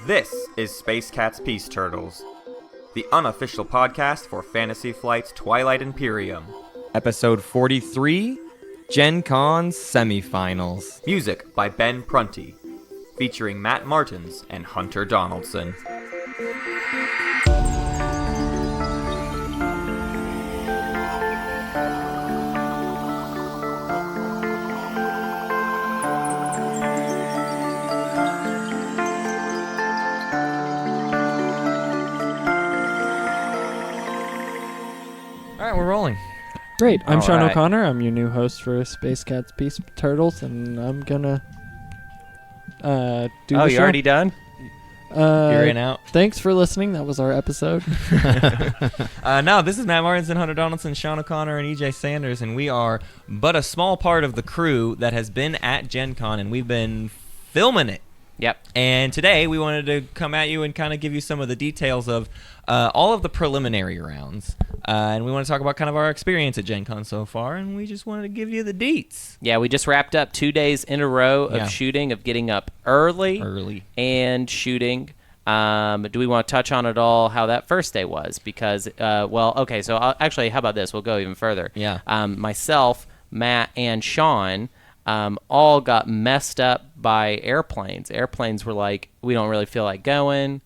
This is Space Cat's Peace Turtles, the unofficial podcast for Fantasy Flight's Twilight Imperium. Episode 43, GenCon Semifinals. Music by Ben Prunty, featuring Matt Martins and Hunter Donaldson. We're rolling. Great. I'm Sean right. O'Connor. I'm your new host for Space Cat's Peace Turtles, and I'm gonna do the show. Oh, you already done? You're in out. Thanks for listening. That was our episode. No, this is Matt Martins and Hunter Donaldson, Sean O'Connor, and EJ Sanders, and we are but a small part of the crew that has been at GenCon, and we've been filming it. Yep. And today we wanted to come at you and kind of give you some of the details of all of the preliminary rounds. And we want to talk about kind of our experience at GenCon so far, and we just wanted to give you the deets. Yeah, we just wrapped up 2 days in a row of shooting, of getting up early and shooting. Do we want to touch on at all how that first day was? Because, okay, so actually, how about this? We'll go even further. Yeah. Myself, Matt, and Sean all got messed up by airplanes. Airplanes were like, we don't really feel like going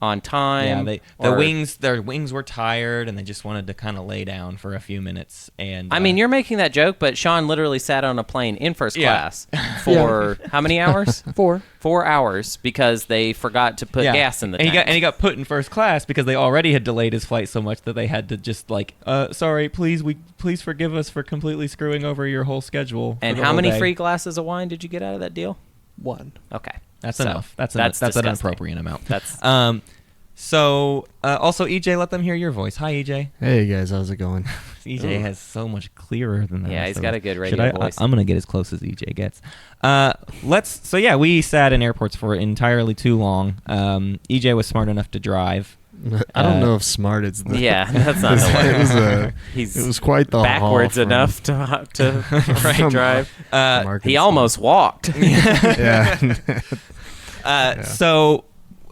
on time. Yeah, their wings were tired, and they just wanted to kind of lay down for a few minutes. And I mean, you're making that joke, but Sean literally sat on a plane in first class for how many hours? 4 hours, because they forgot to put gas in the tank. And he got put in first class because they already had delayed his flight so much that they had to just like, sorry, please forgive us for completely screwing over your whole schedule. And how many free glasses of wine did you get out of that deal? 1. Okay. That's enough. That's disgusting. an appropriate amount. That's also EJ, let them hear your voice. Hi, EJ. Hey guys, how's it going? EJ has so much clearer than that. Yeah, he's got a good radio voice. I'm gonna get as close as EJ gets. We sat in airports for entirely too long. EJ was smart enough to drive. I don't know if smart is the... Yeah, that's not the way. It was quite the backwards haul enough to drive. He Arkansas. almost walked. Yeah. So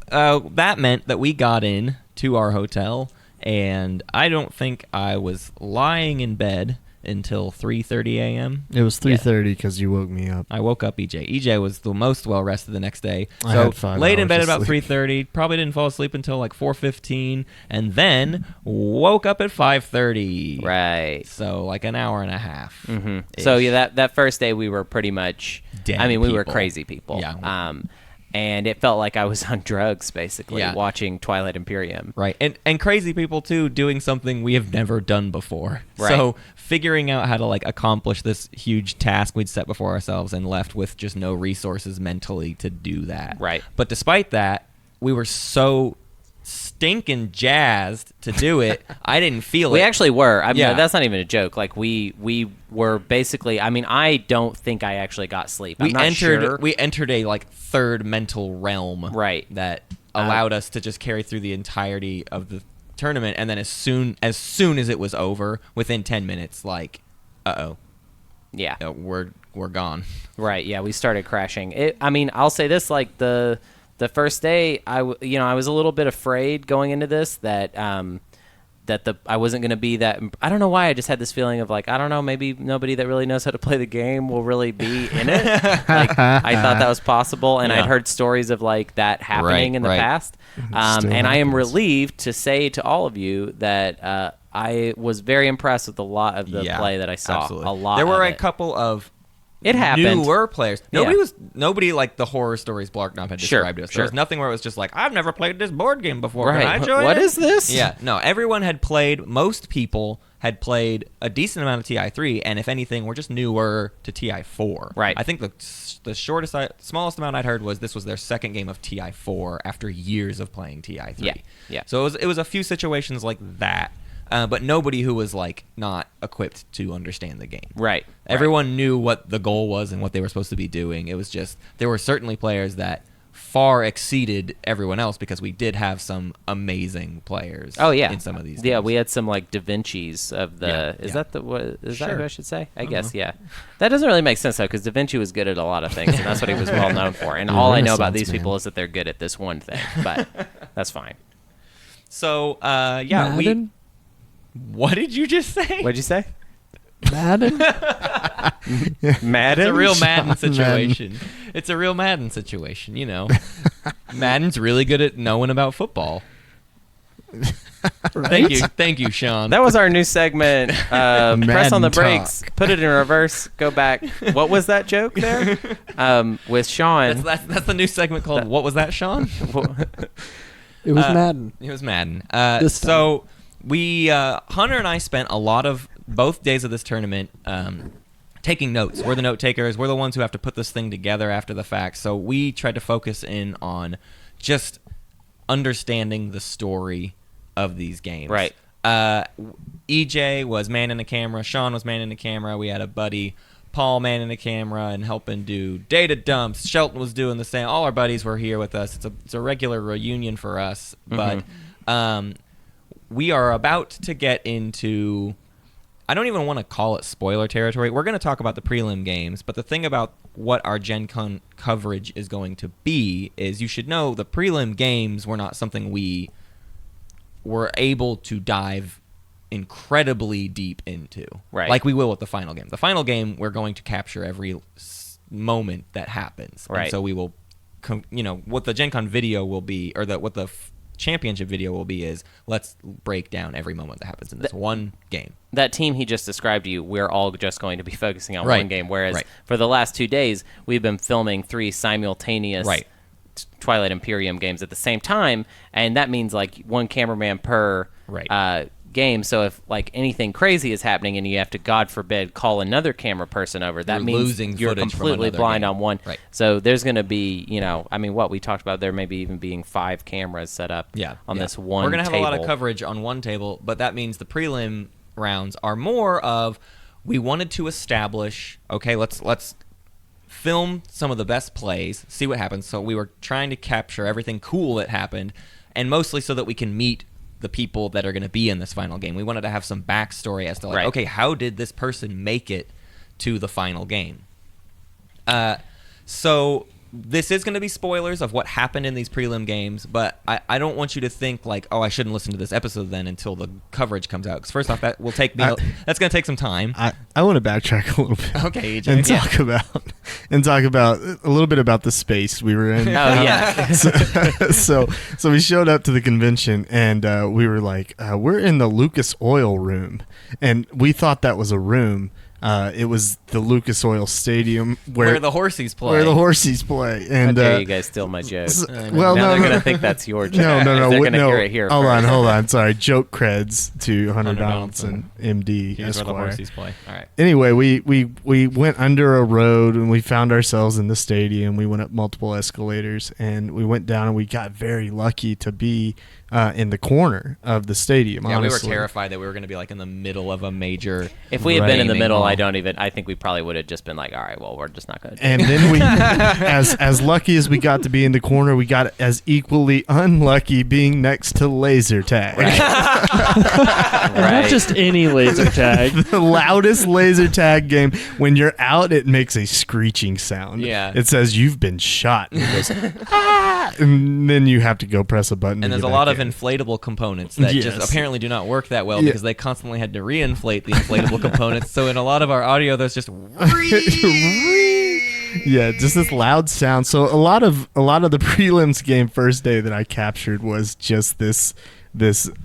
that meant that we got in to our hotel, and I don't think I was lying in bed until 3:30 a.m. It was 3:30 because you woke me up. I woke up EJ. EJ was the most well rested the next day. I So had 5 laid in hours bed of about sleep. 3:30. Probably didn't fall asleep until like 4:15, and then woke up at 5:30. Right. So like an hour and a half. Mm-hmm. So yeah, that first day we were pretty much Dead we were people. crazy people. Yeah. And it felt like I was on drugs basically watching Twilight Imperium. Right. And crazy people too, doing something we have never done before. Right. So figuring out how to like accomplish this huge task we'd set before ourselves, and left with just no resources mentally to do that. Right. But despite that, we were so stinking jazzed to do it. I didn't feel We it. actually were. I mean, Yeah. that's not even a joke. Like we were basically. I mean, I don't think I actually got sleep. I'm not sure. We entered a like third mental realm. Right. That allowed us to just carry through the entirety of the tournament, and then as soon as it was over, within 10 minutes, like, Yeah. we're gone. Right. Yeah. We started crashing. I'll say this: like the first day, I was a little bit afraid going into this that I wasn't going to be that. I don't know why. I just had this feeling of like, I don't know, maybe nobody that really knows how to play the game will really be in it. Like, I thought that was possible, and I'd heard stories of like that happening in the past. And I am relieved to say to all of you that I was very impressed with a lot of the play that I saw. Absolutely. A lot. There were of a couple of It happened. newer players. Nobody like the horror stories Blarknop had described to us. There was nothing where it was just like, I've never played this board game before. Right. Can I join What it? is this? Yeah. No, everyone had played, most people had played a decent amount of TI3, and if anything, were just newer to TI4. Right. I think the smallest amount I'd heard was this was their second game of TI4 after years of playing TI3. Yeah. So it was a few situations like that. But nobody who was like not equipped to understand the game. Right. Everyone knew what the goal was and what they were supposed to be doing. It was just there were certainly players that far exceeded everyone else because we did have some amazing players. Oh yeah, in some of these. Yeah, games. we had some like Da Vinci's of the. Yeah, Is yeah. that the what? Is that Sure. who I should say? I don't guess know. yeah. That doesn't really make sense though, because Da Vinci was good at a lot of things, and that's what he was well known for. And all I know about these Renaissance people man. is that they're good at this one thing, but that's fine. So Madden? What did you just say? What'd you say? Madden? Madden. It's a real Madden Madden. situation. It's a real Madden situation, you know. Madden's really good at knowing about football. Thank you, Sean. That was our new segment. Press on the Madden brakes. talk. Put it in reverse. Go back. What was that joke there? With Sean. that's the new segment called "What Was That, Sean?" It was Madden. It was Madden. This time. So we Hunter and I spent a lot of both days of this tournament taking notes. We're the note takers. We're the ones who have to put this thing together after the fact. So we tried to focus in on just understanding the story of these games. Right. EJ was manning the camera. Sean was manning the camera. We had a buddy, Paul, manning the camera and helping do data dumps. Shelton was doing the same. All our buddies were here with us. It's a regular reunion for us. But we are about to get into, I don't even want to call it spoiler territory. We're going to talk about the prelim games, but the thing about what our Gen Con coverage is going to be is you should know the prelim games were not something we were able to dive incredibly deep into. Right. Like we will with the final game. The final game, we're going to capture every moment that happens. Right. And so we will, what the Gen Con video will be, or what the championship video will be is, let's break down every moment that happens in this one game. That team he just described to you, we're all just going to be focusing on Right. one game, whereas Right. for the last 2 days, we've been filming 3 simultaneous Right. Twilight Imperium games at the same time, and that means like one cameraman per Right. game. So if like anything crazy is happening and you have to, God forbid, call another camera person over, that You're means losing you're footage from completely another blind game. on one. Right. So there's going to be, what we talked about, there maybe even being 5 cameras set up on this one We're going to have a lot of table. coverage on one table, but that means the prelim rounds are more of, we wanted to establish, okay, let's film some of the best plays, see what happens. So we were trying to capture everything cool that happened, and mostly so that we can meet the people that are going to be in this final game. We wanted to have some backstory as to, like, Right. okay, how did this person make it to the final game? So this is going to be spoilers of what happened in these prelim games, but I don't want you to think like, oh, I shouldn't listen to this episode then until the coverage comes out. Because first off, that will take me. That's going to take some time. I want to backtrack a little bit. Okay, EJ. And talk about a little bit about the space we were in. Oh, yeah. so we showed up to the convention and we were like, we're in the Lucas Oil room, and we thought that was a room. It was the Lucas Oil Stadium where the Horsies play. Where the Horsies play. How And dare you guys steal my joke? well, now no, they're no. gonna think that's your joke. No, They're gonna hear it here Hold first. on. Sorry. Joke creds to Hunter Hunter Donaldson, MD, Here's where the Esquire. Horsies play. All right. Anyway, we went under a road and we found ourselves in the stadium. We went up multiple escalators and we went down and we got very lucky to be in the corner of the stadium. Yeah, honestly. we were terrified that we were going to be like in the middle of a major. If we had been in the gaming middle, hall. I think we probably would have just been like, all right, well, we're just not going to do And then we, as lucky as we got to be in the corner, we got as equally unlucky being next to laser tag. And not just any laser tag. The loudest laser tag game. When you're out, it makes a screeching sound. Yeah. It says you've been shot. And it goes, ah! And then you have to go press a button. And to there's get a lot back of in. inflatable components that just Yes. apparently do not work that well Yeah. because they constantly had to reinflate the inflatable components. So in a lot of our audio, there's just Yeah, just this loud sound. So a lot of the prelims game first day that I captured was just this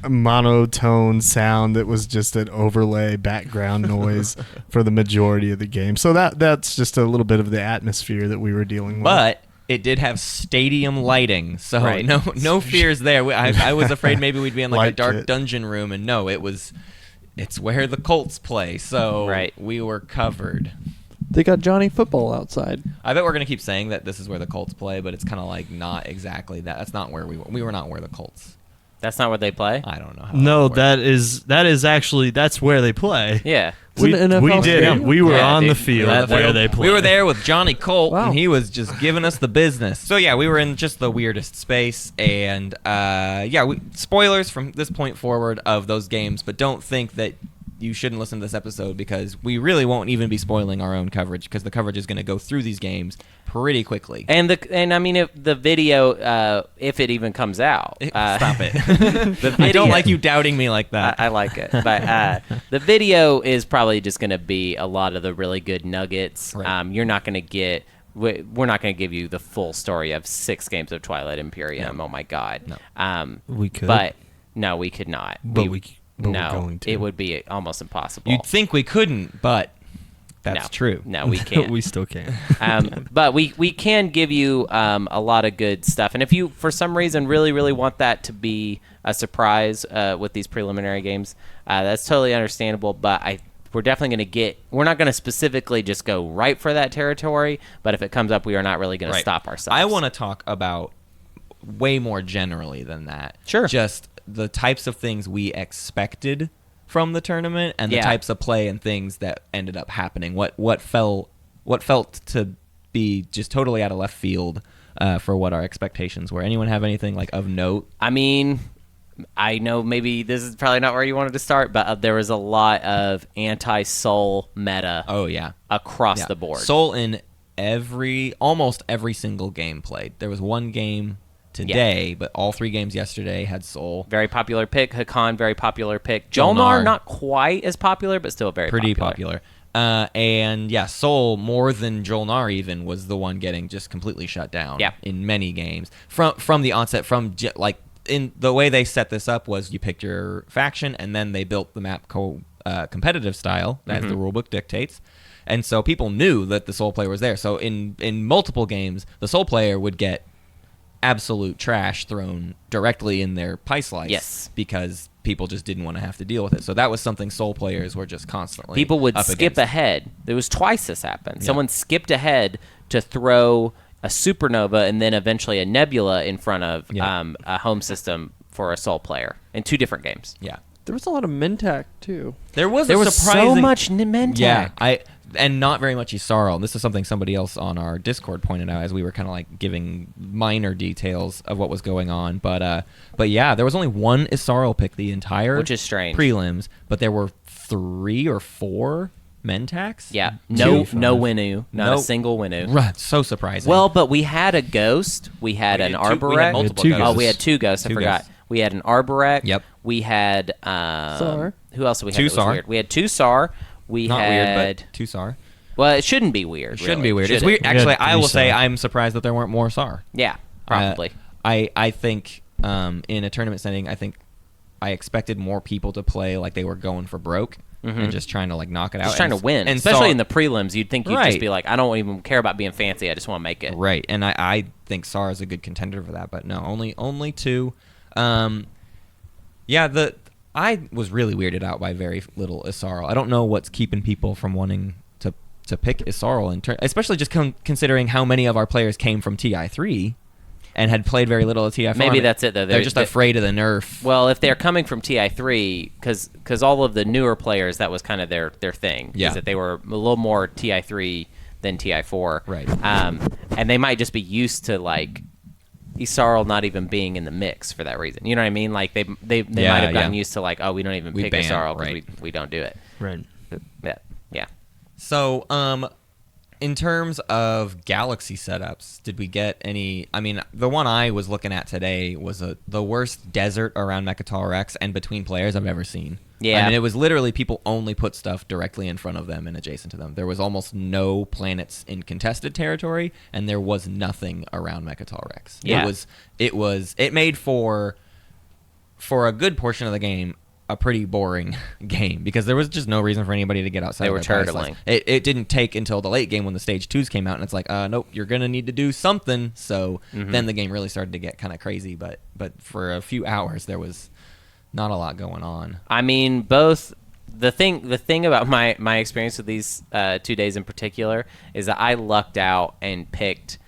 monotone sound that was just an overlay background noise for the majority of the game. So that's just a little bit of the atmosphere that we were dealing with. But it did have stadium lighting, so Right. no fears there. I was afraid maybe we'd be in like a Light dark kit. dungeon room, and no, it's where the Colts play, so Right. we were covered. They got Johnny Football outside. I bet we're gonna keep saying that this is where the Colts play, but it's kind of like not exactly that. That's not where we were not where the Colts That's not where they play? I don't know how No, that works. that is actually that's where they play. Yeah. It's an NFL we did. stadium? We were Yeah, on the dude. field Yeah, where they play. We were there with Johnny Colt, Wow. and he was just giving us the business. So yeah, we were in just the weirdest space, and spoilers from this point forward of those games, but don't think that you shouldn't listen to this episode because we really won't even be spoiling our own coverage because the coverage is going to go through these games pretty quickly. And I mean, if the video, if it even comes out, Stop it! the I don't video- like you doubting me like that. I like it, but the video is probably just going to be a lot of the really good nuggets. Right. You're not going to get. We're not going to give you the full story of 6 games of Twilight Imperium. No. Oh my God! No. We could. but no, we could not. But we're no, going to. it would be almost impossible. You'd think we couldn't, but that's No. true. No, we can't. we still can. But we can give you a lot of good stuff. And if you, for some reason, really, really want that to be a surprise with these preliminary games, that's totally understandable. But we're definitely going to we're not going to specifically just go right for that territory. But if it comes up, we are not really going to stop ourselves. I want to talk about way more generally than that. Sure. Just the types of things we expected from the tournament and the types of play and things that ended up happening. What felt to be just totally out of left field for what our expectations were. Anyone have anything like of note? I mean, I know maybe this is probably not where you wanted to start, but there was a lot of anti-soul meta Oh yeah, across the board. Soul in almost every single game played. There was one game today, but all 3 games yesterday had Soul. Very popular pick. Hakan, very popular pick. Jolnar, not quite as popular, but still very Pretty popular. And yeah, Soul, more than Jolnar even, was the one getting just completely shut down in many games. From the onset, in the way they set this up was you picked your faction, and then they built the map competitive style, as the rulebook dictates. And so people knew that the Soul player was there. So in multiple games, the Soul player would get absolute trash thrown directly in their pie slice. Yes. Because people just didn't want to have to deal with it. So that was something Soul players were just constantly People would up skip against. ahead. There was twice this happened. Someone skipped ahead to throw a supernova and then eventually a nebula in front of a home system for a Soul player in 2 different games. Yeah. There was a lot of Mintac too. There was There a was surprising... so much Mentak. Yeah, and not very much Isarl. This is something somebody else on our Discord pointed out as we were kind of like giving minor details of what was going on. But yeah, there was only one Isarl pick the entire Which is strange. prelims, but there were 3 or 4 Mentax. Yeah. No Winnu. Not a single Winnu. Right, so surprising. Well, but we had a Ghost. We had We an did two- we had Arborec. multiple ghosts. Oh, we had 2 Ghosts. I Two forgot. ghosts. We had an Arborec. Yep. We had Sar. Who else did we have? 2 that was Sar. weird? We had 2 Sar. We not had weird, but 2 SAR. Well, it shouldn't be weird. It shouldn't really. be weird. It's Should it? weird. Actually, Yeah, I will say SAR. I'm surprised that there weren't more SAR. Yeah, probably. I think in a tournament setting, I think I expected more people to play like they were going for broke and just trying to like knock it out. Just trying to win. And Especially SAR in the prelims, you'd think you'd Right. just be like, I don't even care about being fancy. I just want to make it. Right, and I think SAR is a good contender for that, but no, only 2. I was really weirded out by very little Isarl. I don't know what's keeping people from wanting to pick Isarl, especially just considering how many of our players came from TI3 and had played very little of TI4. Maybe that's it, though. They're just afraid of the nerf. Well, if they're coming from TI3, because all of the newer players, that was kind of their thing. Yeah. Is that they were a little more TI3 than TI4. Right. And they might just be used to, like, Isarl not even being in the mix for that reason. You know what I mean? Like, they might have gotten used to, like, oh, we don't even We pick ban, Isarl because right. we don't do it. Right. Yeah. So, in terms of Galaxy setups, did we get any? I mean, the one I was looking at today was the worst desert around Mechatol Rex and between players I've ever seen. Yeah. I mean, it was literally people only put stuff directly in front of them and adjacent to them. There was almost no planets in contested territory, and there was nothing around Mechatol Rex. Yeah. It made for a good portion of the game a pretty boring game because there was just no reason for anybody to get outside. They of were their price turtling. list. It didn't take until the late game when the stage 2s came out, and it's like, nope, you're gonna need to do something. So then the game really started to get kind of crazy. But for a few hours there was not a lot going on. I mean, both the thing about my experience with these 2 days in particular is that I lucked out and picked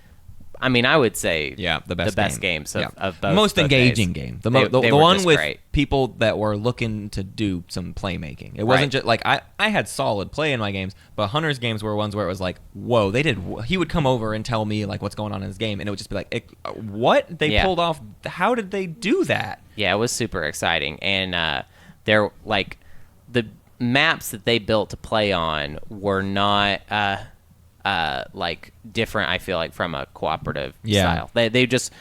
I mean, I would say the best games Yeah. of both. Most both engaging days. game. The They were one just with great. people that were looking to do some playmaking. It wasn't Right. just like I had solid play in my games, but Hunter's games were ones where it was like, whoa, he would come over and tell me like what's going on in his game, and it would just be like, what? They pulled off, how did they do that? Yeah, it was super exciting. And they're like the maps that they built to play on were not like different, I feel like, from a cooperative style. They just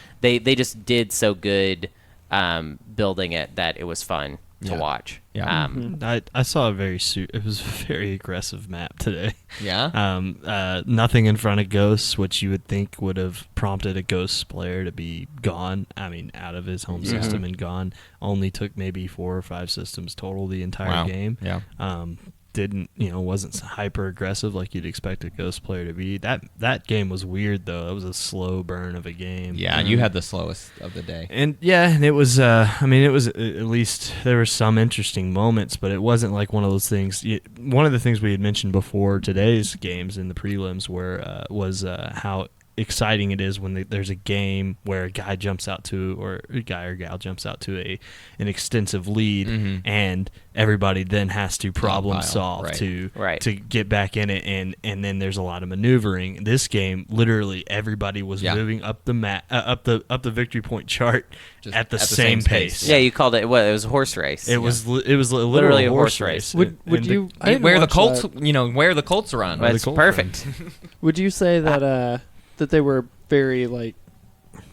did so good building it that it was fun to watch. Yeah. I saw it was a very aggressive map today. Yeah. Nothing in front of ghosts, which you would think would have prompted a ghost player to be gone. I mean, out of his home system and gone. Only took maybe 4 or 5 systems total the entire game. Yeah. Wasn't hyper aggressive like you'd expect a ghost player to be. That game was weird though. It was a slow burn of a game. Yeah, you had the slowest of the day. And it was. It was at least there were some interesting moments, but it wasn't like one of those things. One of the things we had mentioned before today's games in the prelims was how exciting it is when there's a game where a guy jumps out to, or a guy or gal jumps out to an extensive lead, and everybody then has to problem solve to get back in it, and then there's a lot of maneuvering. This game, literally everybody was moving up the map, up the victory point chart at the same pace. Yeah, you called it what? It was a horse race. It was literally a horse race. Would you where the Colts, where the Colts run? That's perfect. Would you say that that they were very like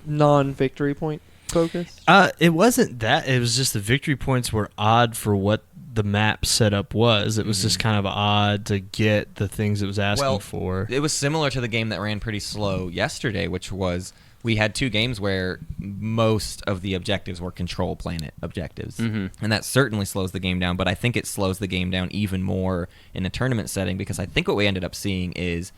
non-victory point focused? It wasn't that. It was just the victory points were odd for what the map setup was. It was just kind of odd to get the things it was asking for. It was similar to the game that ran pretty slow yesterday, which was we had 2 games where most of the objectives were control planet objectives. And that certainly slows the game down, but I think it slows the game down even more in a tournament setting, because I think what we ended up seeing is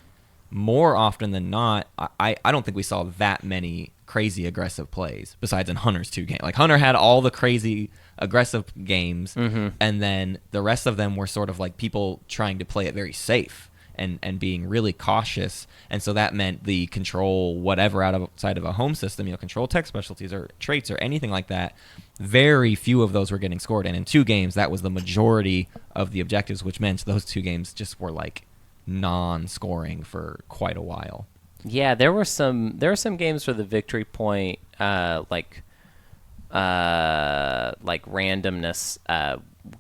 more often than not, I don't think we saw that many crazy aggressive plays besides in Hunter's 2 games. Like Hunter had all the crazy aggressive games, and then the rest of them were sort of like people trying to play it very safe and being really cautious. And so that meant the control whatever outside of a home system, control tech specialties or traits or anything like that, very few of those were getting scored. And in 2 games, that was the majority of the objectives, which meant those 2 games just were like non-scoring for quite a while. Yeah, there were some games where the victory point like randomness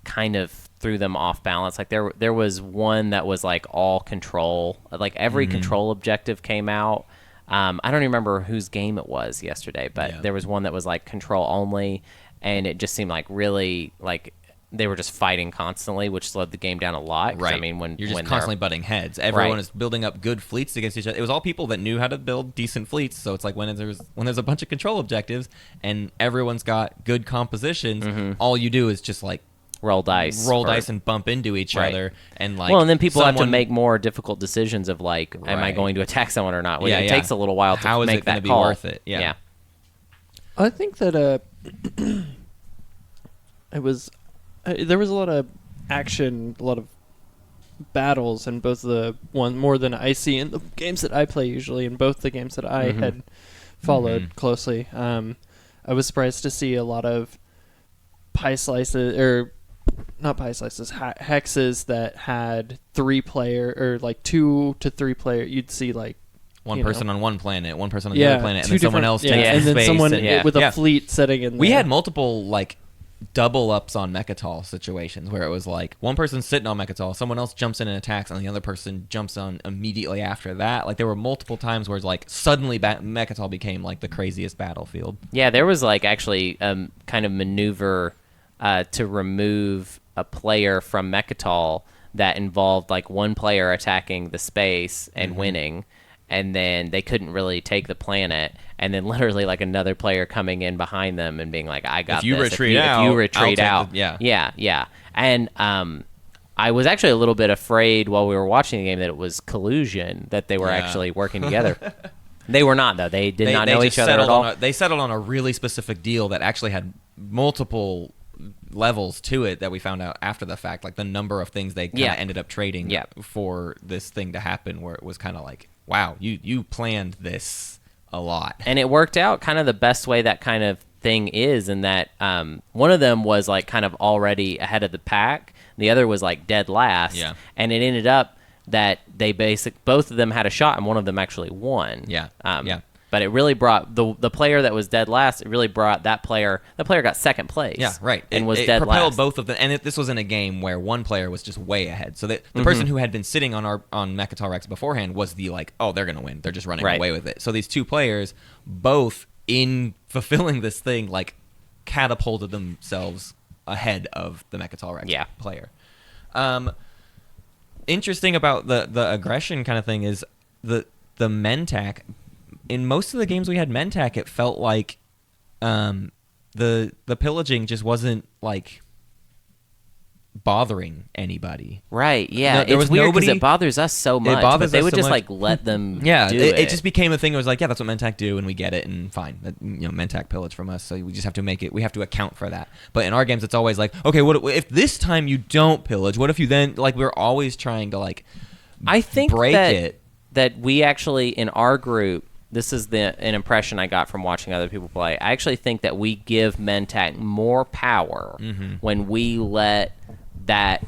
kind of threw them off balance. Like there was one that was like all control, like every control objective came out. I don't even remember whose game it was yesterday, but there was one that was like control only, and it just seemed like really like they were just fighting constantly, which slowed the game down a lot. Right. I mean, when you're just when constantly butting heads. Everyone is building up good fleets against each other. It was all people that knew how to build decent fleets. So it's like when there's a bunch of control objectives and everyone's got good compositions, all you do is just like roll dice and bump into each other, and like and then people have to make more difficult decisions of like, am I going to attack someone or not? Well, it takes a little while to make that call. Be worth it? Yeah. I think that it was. There was a lot of action, a lot of battles in both the one more than I see in the games that I play usually, in both the games that I had followed closely. I was surprised to see a lot of pie slices, or not pie slices, hexes that had 3-player or like 2 to 3 player. You'd see like one person on one planet, one person on the other planet, and then someone else takes and then space. Someone with a fleet sitting in there. We had multiple like double ups on Mechatol situations where it was like one person's sitting on Mechatol, someone else jumps in and attacks, and the other person jumps on immediately after that. Like there were multiple times where it's like suddenly Mechatol became like the craziest battlefield. Yeah, there was like actually kind of maneuver to remove a player from Mechatol that involved like one player attacking the space and winning, and then they couldn't really take the planet, and then literally like another player coming in behind them and being like, I got if you this. Retreat if you retreat out. Yeah. And I was actually a little bit afraid while we were watching the game that it was collusion, that they were actually working together. They were not, though. They did not know each other at all. They settled on a really specific deal that actually had multiple levels to it that we found out after the fact, like the number of things they kind of ended up trading for this thing to happen, where it was kind of like, wow, you planned this a lot. And it worked out kind of the best way that kind of thing is, in that one of them was like kind of already ahead of the pack. The other was like dead last. Yeah. And it ended up that both of them had a shot and one of them actually won. Yeah. But it really brought the player that was dead last. It really brought that player. The player got second place. Yeah, right. And was it dead propelled last. both of them, and this was in a game where one player was just way ahead. So that the person who had been sitting on Mechatol Rex beforehand was the like, oh, they're gonna win. They're just running Right. away with it. So these two players, both in fulfilling this thing, like catapulted themselves ahead of the Mechatol Rex player. Interesting about the aggression kind of thing is the Mentac. In most of the games we had Mentac, it felt like the pillaging just wasn't like bothering anybody. Right, yeah. No, there was it's weird because nobody- it bothers us so much. bothers but they us would so just much. like let them Yeah, do it just became a thing. It was like, yeah, that's what Mentac do, and we get it, and fine. Mentac pillage from us, so we just have to make it. We have to account for that. But in our games, it's always like, okay, what if this time you don't pillage? What if you then like? We're always trying to like, I think break it. that we actually in our group, this is an impression I got from watching other people play. I actually think that we give Mentac more power when we let that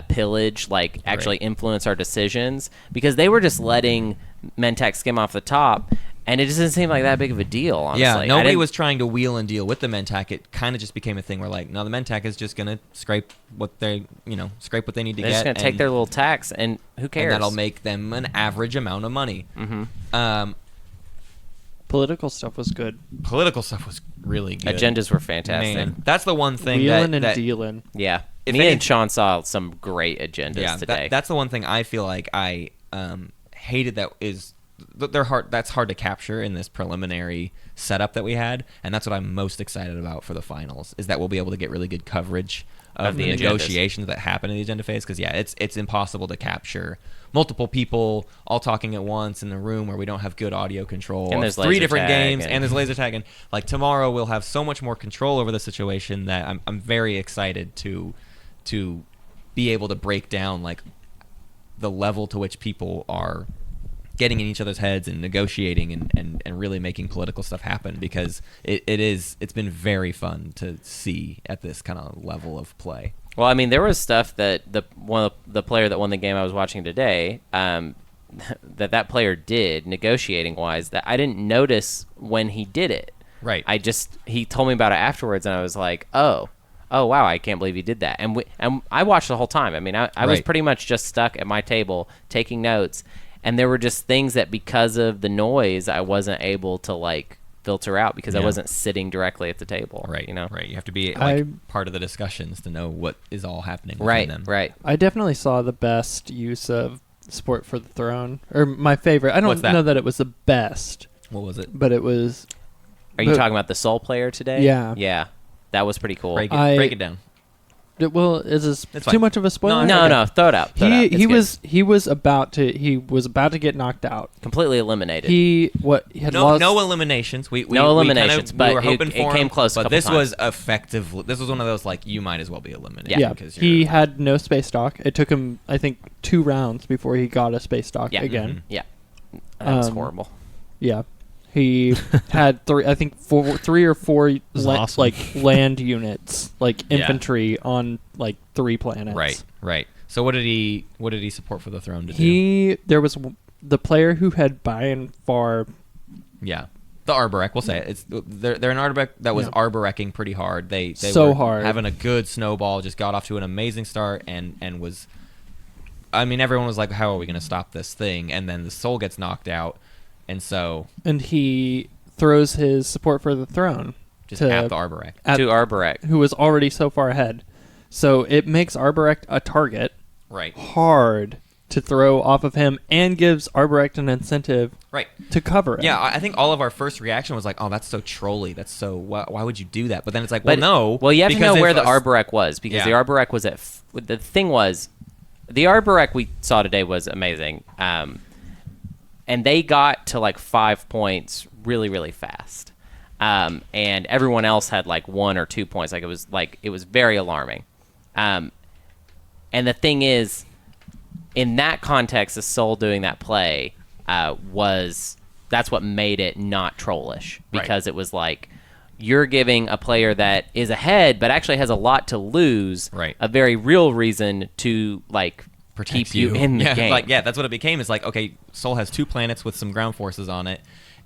pillage like actually influence our decisions, because they were just letting Mentac skim off the top, and it just doesn't seem like that big of a deal, honestly. Yeah, nobody was trying to wheel and deal with the Mentac. It kind of just became a thing where like, no, the Mentac is just gonna scrape what they need to They're get. just gonna take their little tax, and who cares? And that'll make them an average amount of money. Political stuff was good. Political stuff was really good. Agendas were fantastic. Man, that's the one thing Wheeling and that dealing. Yeah. If Me any- and Sean saw some great agendas today. that's the one thing I feel like I hated. They're hard. That's hard to capture in this preliminary setup that we had, and that's what I'm most excited about for the finals. Is that we'll be able to get really good coverage of the the agendas. negotiations that happen in the agenda phase. Because it's impossible to capture multiple people all talking at once in the room where we don't have good audio control. And there's three laser different tag games, and there's laser tag, and like tomorrow we'll have so much more control over the situation that I'm very excited to be able to break down like the level to which people are getting in each other's heads and negotiating and really making political stuff happen, because it's been very fun to see at this kind of level of play. Well, I mean, there was stuff that the player that won the game I was watching today, that player did negotiating wise, that I didn't notice when he did it. Right. He told me about it afterwards, and I was like, oh wow, I can't believe he did that. And I watched the whole time. I mean, I was Right. pretty much just stuck at my table taking notes, and there were just things that because of the noise I wasn't able to like filter out because I Yeah. wasn't sitting directly at the table. Right. You know. Right. You have to be I- like part of the discussions to know what is all happening between Right. them. Right. I definitely saw the best use of Sport for the Throne, or my favorite. I don't What's that? know that it was the best, What was it? but it was. Are you But- talking about the Soul player today? Yeah. Yeah. That was pretty cool. Break it down. Well, is this It's too fine. much of a spoiler? No, Okay. no, throw it out. Throw it out. It's He good. was about to get knocked out. completely eliminated. He had No, lost. no eliminations. We No we eliminations, but were it- hoping it for came him, close a But couple this times. was effective. This was one of those like you might as well be eliminated. Yeah, because he you're, had no space dock. It took him, I think, 2 rounds before he got a space dock Yeah. again. Yeah. That was Um, horrible. Yeah, he had 3 or 4 was awesome. like land units, like Yeah. infantry on like 3 planets. right. So what did he support for the throne to do? There was the player who had by and far. Yeah. The Arborek, we'll say it. They're an Arborek that was Yeah. Arboreking pretty hard. They So were hard. having a good snowball, just got off to an amazing start and was I mean, everyone was like, how are we going to stop this thing? And then the soul gets knocked out, and so And he throws his support for the throne just to at the Arborek. To Arborek. who was already so far ahead. So it makes Arborect a target Right. hard to throw off of him and gives Arborect an incentive Right. to cover it. Yeah, I think all of our first reaction was like, "Oh, that's so trolly. That's so. Why would you do that?" But then it's like, well, But, no. Well, you have to because know where if the us- Arborek was, because Yeah. the Arborek was at. The thing was, the Arborek we saw today was amazing, and they got to like 5 points really, really fast, and everyone else had like 1 or 2 points. It was very alarming, and the thing is, in that context, the Soul doing that play was that's what made it not trollish, because it was like you're giving a player that is ahead but actually has a lot to lose a very real reason to like keep you in the game. Like, that's what it became. It's like, okay, Sol has 2 planets with some ground forces on it,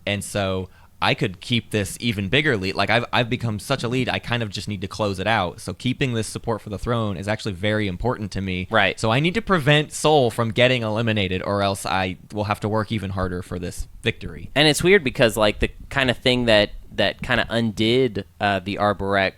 and so I could keep this even bigger lead. Like, I've become such a lead, I kind of just need to close it out. So keeping this support for the throne is actually very important to me. Right. So I need to prevent Sol from getting eliminated, or else I will have to work even harder for this victory. And it's weird because, like, the kind of thing that kind of undid the Arborek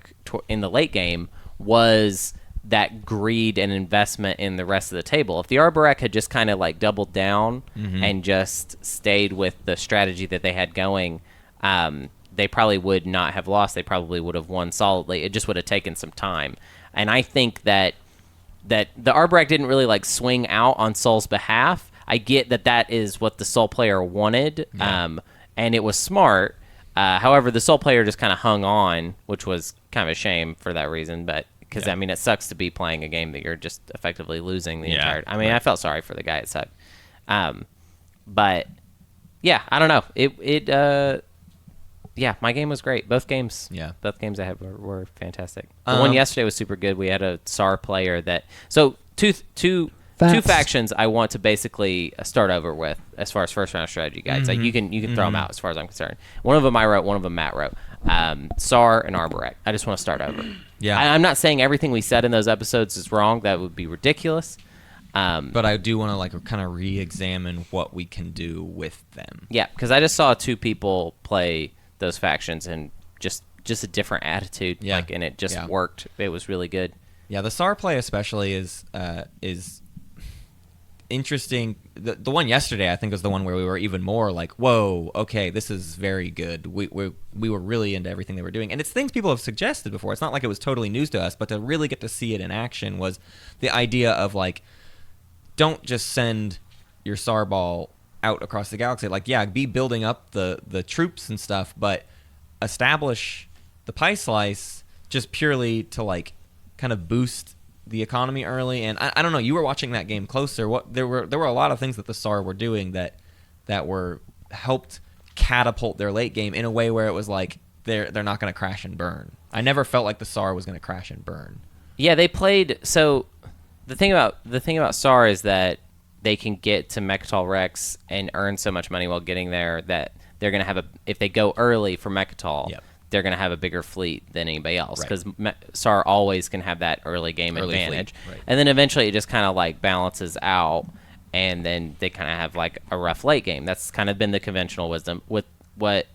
in the late game was that greed and investment in the rest of the table. If the Arborek had just kind of like doubled down and just stayed with the strategy that they had going, they probably would not have lost. They probably would have won solidly. It just would have taken some time. And I think that the Arborek didn't really like swing out on Sol's behalf. I get that is what the Sol player wanted, and it was smart. However, the Sol player just kind of hung on, which was kind of a shame for that reason. But because I mean, it sucks to be playing a game that you're just effectively losing the entire. I mean, I felt sorry for the guy. It sucked. But yeah, I don't know. Yeah, my game was great. Both games I had were fantastic. The one yesterday was super good. We had a SAR player that. So two factions I want to basically start over with as far as first round strategy guides. Like you can throw them out as far as I'm concerned. One of them I wrote, one of them Matt wrote. SAR and Arborek. I just want to start over. Yeah, I'm not saying everything we said in those episodes is wrong. That would be ridiculous. But I do want to like kind of re-examine what we can do with them. Yeah, because I just saw 2 people play those factions and just a different attitude. Yeah, like, and it just worked. It was really good. Yeah, the SAR play especially is interesting. The one yesterday I think was the one where we were even more like, whoa, okay, this is very good. We were really into everything they were doing, and it's things people have suggested before. It's not like it was totally news to us, but to really get to see it in action was the idea of like, don't just send your SAR ball out across the galaxy. Like, yeah, be building up the troops and stuff, but establish the pie slice just purely to like kind of boost the economy early. And I don't know, you were watching that game closer. There were a lot of things that the SAR were doing that were helped catapult their late game in a way where it was like they're not going to crash and burn. I never felt like the SAR was going to crash and burn. Yeah, they played. So the thing about SAR is that they can get to Mechatol Rex and earn so much money while getting there that they're going to have if they go early for Mechatol, they're going to have a bigger fleet than anybody else, because SAR always can have that early game advantage. Right. And then eventually it just kind of like balances out, and then they kind of have like a rough late game. That's kind of been the conventional wisdom. With what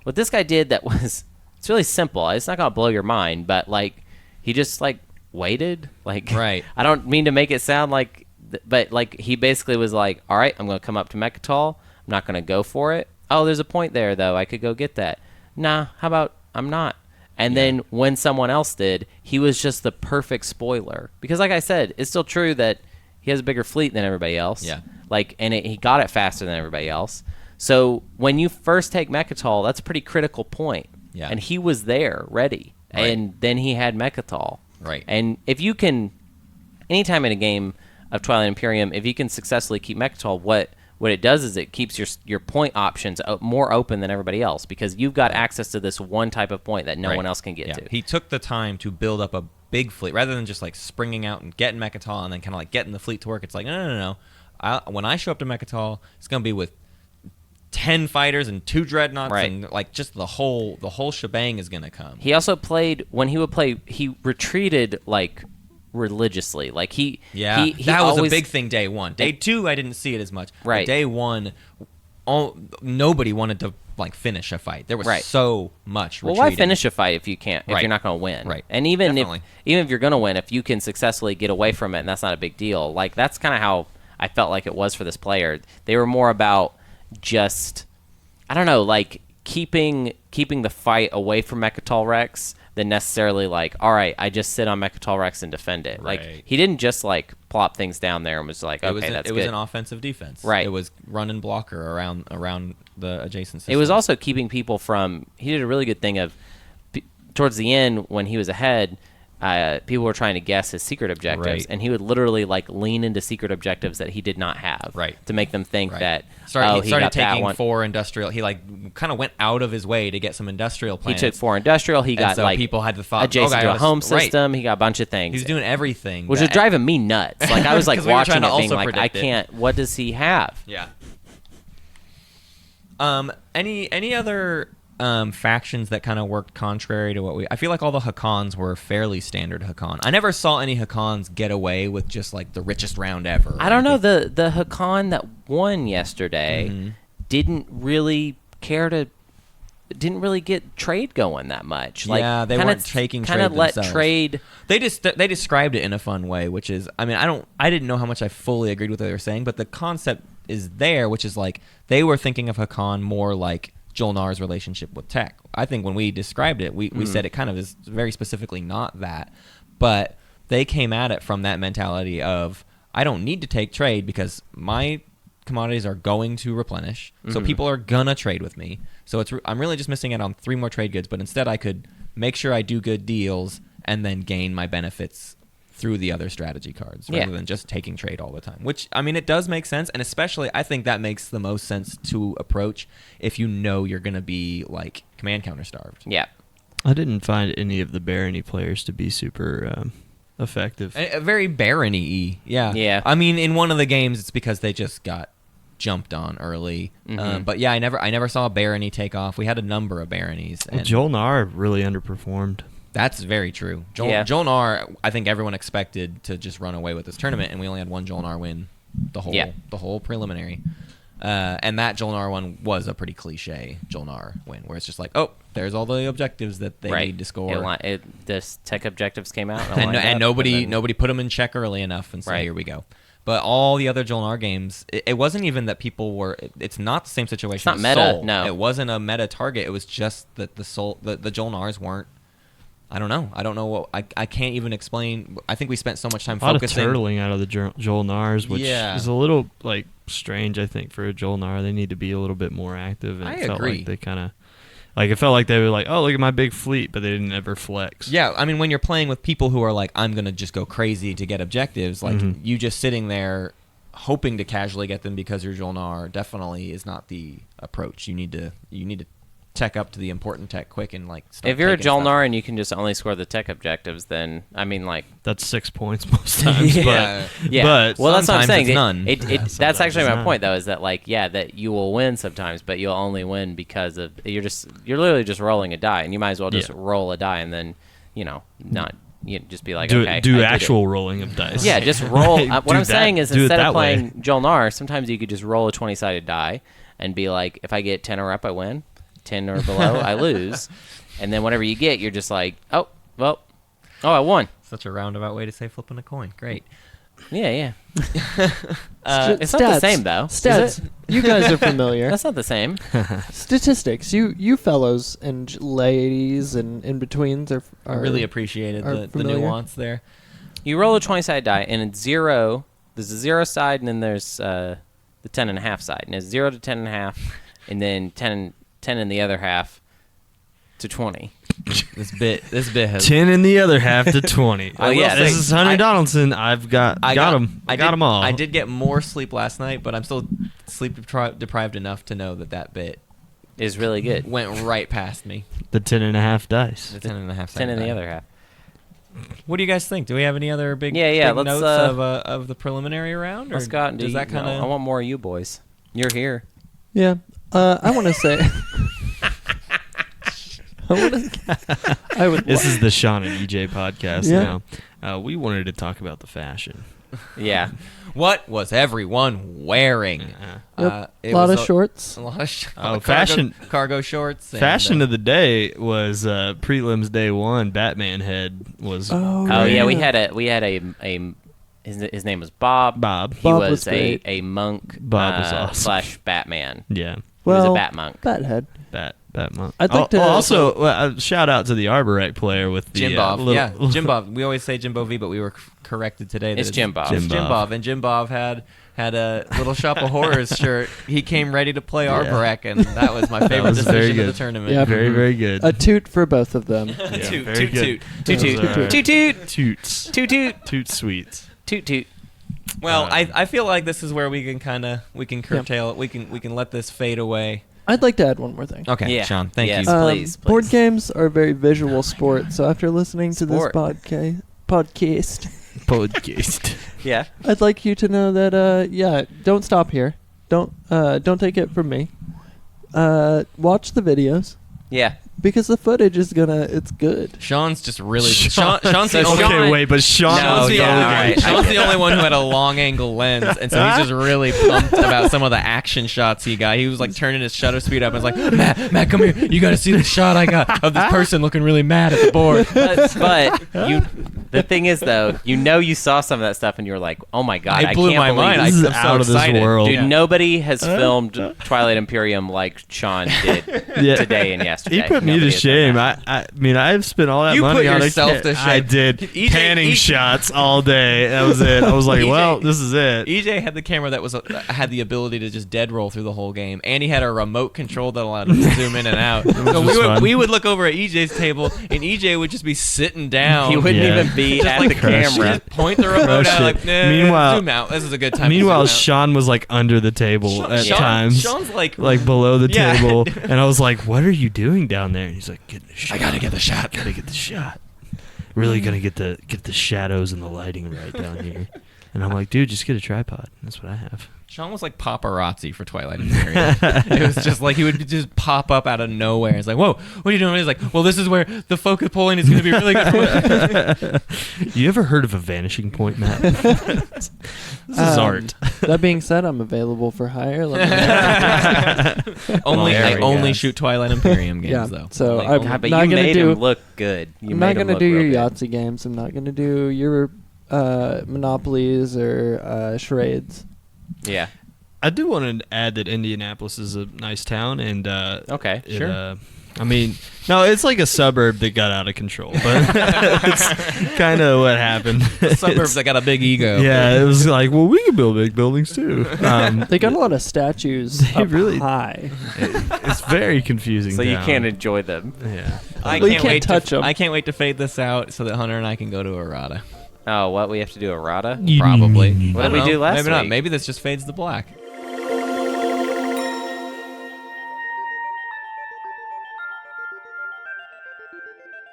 this guy did, it's really simple. It's not going to blow your mind, but like he just like waited. Like, I don't mean to make it sound like, but like he basically was like, all right, I'm going to come up to Mechatol. I'm not going to go for it. Oh, there's a point there though. I could go get that. Nah, how about I'm not? And then when someone else did, he was just the perfect spoiler. Because like I said, it's still true that he has a bigger fleet than everybody else. Yeah. Like, and he got it faster than everybody else. So when you first take Mechatol, that's a pretty critical point. Yeah. And he was there, ready. Right. And then he had Mechatol. Right. And if you can, anytime in a game of Twilight Imperium, if you can successfully keep Mechatol, what it does is it keeps your point options more open than everybody else, because you've got access to this one type of point that no one else can get to. He took the time to build up a big fleet rather than just like springing out and getting Mechatol and then kind of like getting the fleet to work. It's like, no. When I show up to Mechatol, it's going to be with 10 fighters and 2 dreadnoughts, and like just the whole shebang is going to come. He also played, when he would play, he retreated like religiously. Like he that was a big thing day 1. Day 2 I didn't see it as much. Right. But day 1 nobody wanted to like finish a fight. There was so much retreating. Well, why finish a fight if you can't, if you're not going to win? Right. And even if you're going to win, if you can successfully get away from it, and that's not a big deal. Like, that's kind of how I felt like it was for this player. They were more about just, I don't know, like keeping the fight away from Mechatol Rex than necessarily like, all right, I just sit on Mechatol Rex and defend it. Right. Like, he didn't just like plop things down there and was like, okay, that's good. It was an offensive defense. Right. It was run and blocker around the adjacent system. It was also keeping people from, he did a really good thing of, towards the end when he was ahead, people were trying to guess his secret objectives, Right. and he would literally like lean into secret objectives that he did not have, Right. to make them think that he he started got that taking one. 4 industrial. He like kind of went out of his way to get some industrial He planets. took 4 industrial. He And got so like people had the thought, adjacent to a home system. He got a bunch of things. He was doing everything, which was driving me nuts. Like I was like 'Cause we were watching trying to it, being also like, I predict it. can't. What does he have? Yeah. Any other factions that kind of worked contrary to what I feel like all the Hakons were fairly standard Hakon. I never saw any Hakons get away with just like the richest round ever. I don't know. The Hakan that won yesterday didn't really get trade going that much. Like, yeah, they weren't taking trade kind of let themselves. trade. They described it in a fun way, which is, I mean, I didn't know how much I fully agreed with what they were saying, but the concept is there, which is like they were thinking of Hakan more like Jolnar's relationship with tech. I think when we described it, we said it kind of is very specifically not that, but they came at it from that mentality of, I don't need to take trade because my commodities are going to replenish, so people are gonna trade with me. So I'm really just missing out on 3 more trade goods, but instead I could make sure I do good deals and then gain my benefits through the other strategy cards rather than just taking trade all the time. Which, I mean, it does make sense, and especially I think that makes the most sense to approach if you know you're gonna be like command counter starved. Yeah. I didn't find any of the barony players to be super effective. A very barony-y, yeah. Yeah. I mean, in one of the games, it's because they just got jumped on early. But yeah, I never saw a barony take off. We had a number of baronies. Well, And Jolnar really underperformed. that's very true. Jolnar, I think everyone expected to just run away with this tournament, and we only had one Jolnar win the whole preliminary. And that Jolnar one was a pretty cliche Jolnar win, where it's just like, oh, there's all the objectives that they need to score. This tech objectives came out, and nobody put them in check early enough, and so here we go. But all the other Jolnar games, it wasn't even that people were. It's not the same situation. It's not as meta. Sol. No, it wasn't a meta target. It was just that the Jolnars weren't. I don't know what I can't even explain. I think we spent so much time focusing. A lot of turtling out of the Jolnars, which is a little like strange. I think for a Jolnar, they need to be a little bit more active. And it felt agree. like they kind of. Like, it felt like they were like, oh, look at my big fleet, but they didn't ever flex. Yeah, I mean, when you're playing with people who are like, I'm going to just go crazy to get objectives, like, you just sitting there hoping to casually get them because you're Jolnar definitely is not the approach. You need to tech up to the important tech quick and, like, start if you're a taking stuff. Jolnar and you can just only score the tech objectives, then, I mean, like... That's 6 points most times. Yeah. But well, that's what I'm sometimes saying. it's none. That's actually it's my none. point, though, is that, like, that you will win sometimes, but you'll only win because of... You're literally just rolling a die, and you might as well just roll a die and then, not... just be like, do okay, do I did actual it. rolling of dice. Yeah, just roll. What Do I'm saying is do it instead that of way. playing Jolnar, sometimes you could just roll a 20-sided die and be like, if I get 10 or up, I win. 10 or below, I lose. And then whatever you get, you're just like, oh, I won. Such a roundabout way to say flipping a coin. Great. Yeah. It's not the same, though. Stats. You guys are familiar. That's not the same. Statistics. You fellows and ladies and in betweens are I really appreciated the familiar. nuance there. You roll a 20-sided die, and it's 0. There's a 0 side, and then there's the 10.5 side. And it's 0 to 10.5, and then 10 in the other half to 20. This bit has 10 in the other half to 20. I will say, This is Hunter Donaldson. I've got him. I got them all. I did get more sleep last night, but I'm still sleep deprived enough to know that bit Is really good. went right past me. The 10.5 dice. The 10.5 10 in the die. other half. What do you guys think? Do we have any other big let's, notes of the preliminary round? Or Let's go out and does that kind I of? want more of you boys. You're here. Yeah. I want to say. This is the Sean and EJ podcast Yeah. now. We wanted to talk about the fashion. Yeah. What was everyone wearing? A It lot was of shorts. A lot of cargo shorts. And, Fashion of the day was prelims day 1. Batman head was. Oh, Oh yeah. yeah, we had a his name was Bob. Bob. He Bob was was great. a monk. Bob was awesome. Slash Batman. Yeah. He was Well, a bat monk. Bathead. Batman. I'd like to- also shout out to the Arborec player with the Jim Bob. little- Jim Bob. We always say Jimbo V, but we were corrected today. That It's Jim Bob. Jim Jim Bob. Bob. And Jim Bob had had a Little Shop of Horrors shirt. He came ready to play Arbrak, and that was my favorite was very decision of the good. tournament. Yep. Very, very good. A toot for both of them. Yeah, Toot, very toot, good. toot. Toot Those toot. are Toot toot. Toots. Toot toot. Toot sweets. Toot toot. Well, I feel like this is where we can curtail it. We can let this fade away. I'd like to add one more thing. Okay, Yeah. Sean, thank Yes. you. Please, Board please. games are a very visual sport, so after listening to this Sport. podcast, Podcast. Yeah. I'd like you to know that don't stop here. Don't take it from me. Watch the videos Yeah. because the footage is it's good. Sean's just really Sean's the So only Okay, wait, but Sean. No, Sean's the yeah, only, all right. Sean's the only one who had a long angle lens, and so he's just really pumped about some of the action shots he got. He was like turning his shutter speed up and was like, Matt, come here. You got to see the shot I got of this person looking really mad at the board. The thing is, though, you saw some of that stuff and you were like, oh my God, It blew can't my believe mind. this. This is I'm so out of this excited. world. Dude, Yeah. nobody has filmed Twilight Imperium like Sean did today and yesterday. He put me Nobody to has done shame. that. I mean, I've spent all that You money put on yourself to shame. I did EJ panning shots all day. That was it. I was like, EJ well, this is it. EJ had the camera that had the ability to just dead roll through the whole game, and he had a remote control that allowed him to zoom in and out. So was fun. we would look over at EJ's table, and EJ would just be sitting down. He wouldn't Yeah. even be just at like the crush camera. Just point the remote Crush out it. like, nah, Meanwhile- zoom out. This is a good time. Meanwhile, to zoom out. Sean was like under the table at times, Sean's like below the Yeah. table, and I was like, "What are you doing down there?" And he's like, "Getting the shot. I gotta get the shot. Gotta get the shot. Really gonna get the shadows and the lighting right down here." And I'm like, "Dude, just get a tripod. That's what I have." Sean was like paparazzi for Twilight Imperium. It was just like he would just pop up out of nowhere. It's like, whoa, what are you doing? He's like, well, this is where the focus pulling is going to be really good. You ever heard of a vanishing point, Matt? This is art. That being said, I'm available for hire. Let me know. There I we only go. shoot Twilight Imperium games Yeah, though. so Only- I'm only- God, but not you gonna made do- him look good. I'm not gonna do your Yahtzee games. I'm not gonna do your Monopolies or charades. Yeah. I do want to add that Indianapolis is a nice town, and Okay, it, sure. I mean, no, it's like a suburb that got out of control, but it's kind of what happened. Suburbs that got a big ego. Yeah, it was like, well, we can build big buildings too. They got a lot of statues up really- high. It's very confusing. So you town. can't enjoy them. Yeah. I Well, you can't can't wait touch to, 'em. I can't wait to fade this out so that Hunter and I can go to Errata. Oh, what? We have to do a rata? Probably. What I did we don't do know. last Maybe not. week? Maybe this just fades to black.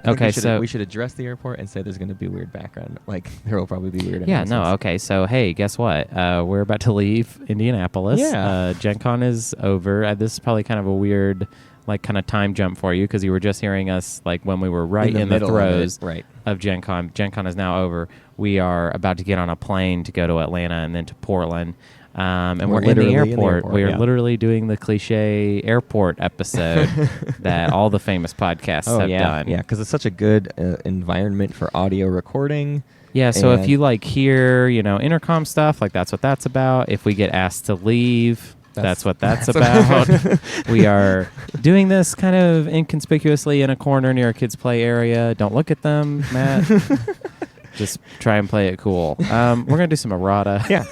Okay, so we should address the airport and say there's going to be weird background. Like there will probably be weird. yeah, no, announcements. okay. So hey, guess what? We're about to leave Indianapolis. Yeah. GenCon is over. This is probably kind of a weird, like, kind of time jump for you because you were just hearing us like when we were right in the middle of it, throes right? of GenCon. GenCon is now over. We are about to get on a plane to go to Atlanta and then to Portland. And We're we're in the literally in the airport. airport, We are yeah. literally doing the cliche airport episode that all the famous podcasts have done. Yeah, because it's such a good environment for audio recording. Yeah, so if And- you like hear, intercom stuff, like that's what that's about. If we get asked to leave, that's what that's about. We are doing this kind of inconspicuously in a corner near a kids' play area. Don't look at them, Matt. Just try and play it cool. We're going to do some errata. Yeah.